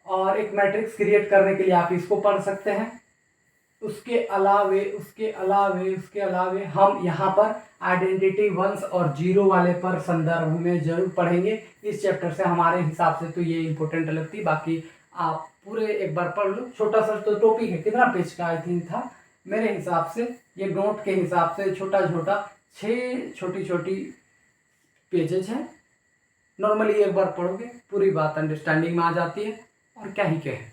और एक मैट्रिक्स क्रिएट करने के लिए आप इसको पढ़ सकते हैं। उसके अलावे हम यहाँ पर आइडेंटिटी वंस और जीरो वाले पर संदर्भ में जरूर पढ़ेंगे। इस चैप्टर से हमारे हिसाब से तो ये इंपॉर्टेंट लगती, बाकी आप पूरे एक बार पढ़ लो। छोटा सा तो टॉपिक है, कितना पेज का आई थिंक था मेरे हिसाब से, ये नोट के हिसाब से छोटा छोटा 6 छोटी छोटी पेजेज हैं। नॉर्मली एक बार पढ़ोगे पूरी बात अंडरस्टैंडिंग में आ जाती है। और क्या ही कहें,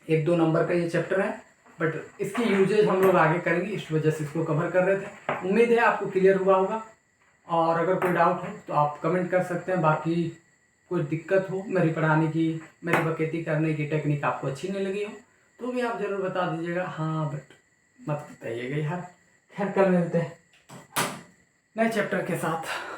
1-2 नंबर का ये चैप्टर है, बट इसकी यूजेज हम लोग आगे करेंगे, इस वजह से इसको कवर कर रहे थे। उम्मीद है आपको क्लियर हुआ होगा, और अगर कोई डाउट हो तो आप कमेंट कर सकते हैं। बाकी कोई दिक्कत हो मेरी पढ़ाने की, मेरी बकैती करने की टेक्निक आपको अच्छी नहीं लगी हो तो भी आप ज़रूर बता दीजिएगा। हाँ बट मत बताइएगा यार। खैर, कल मिलते हैं नए चैप्टर के साथ।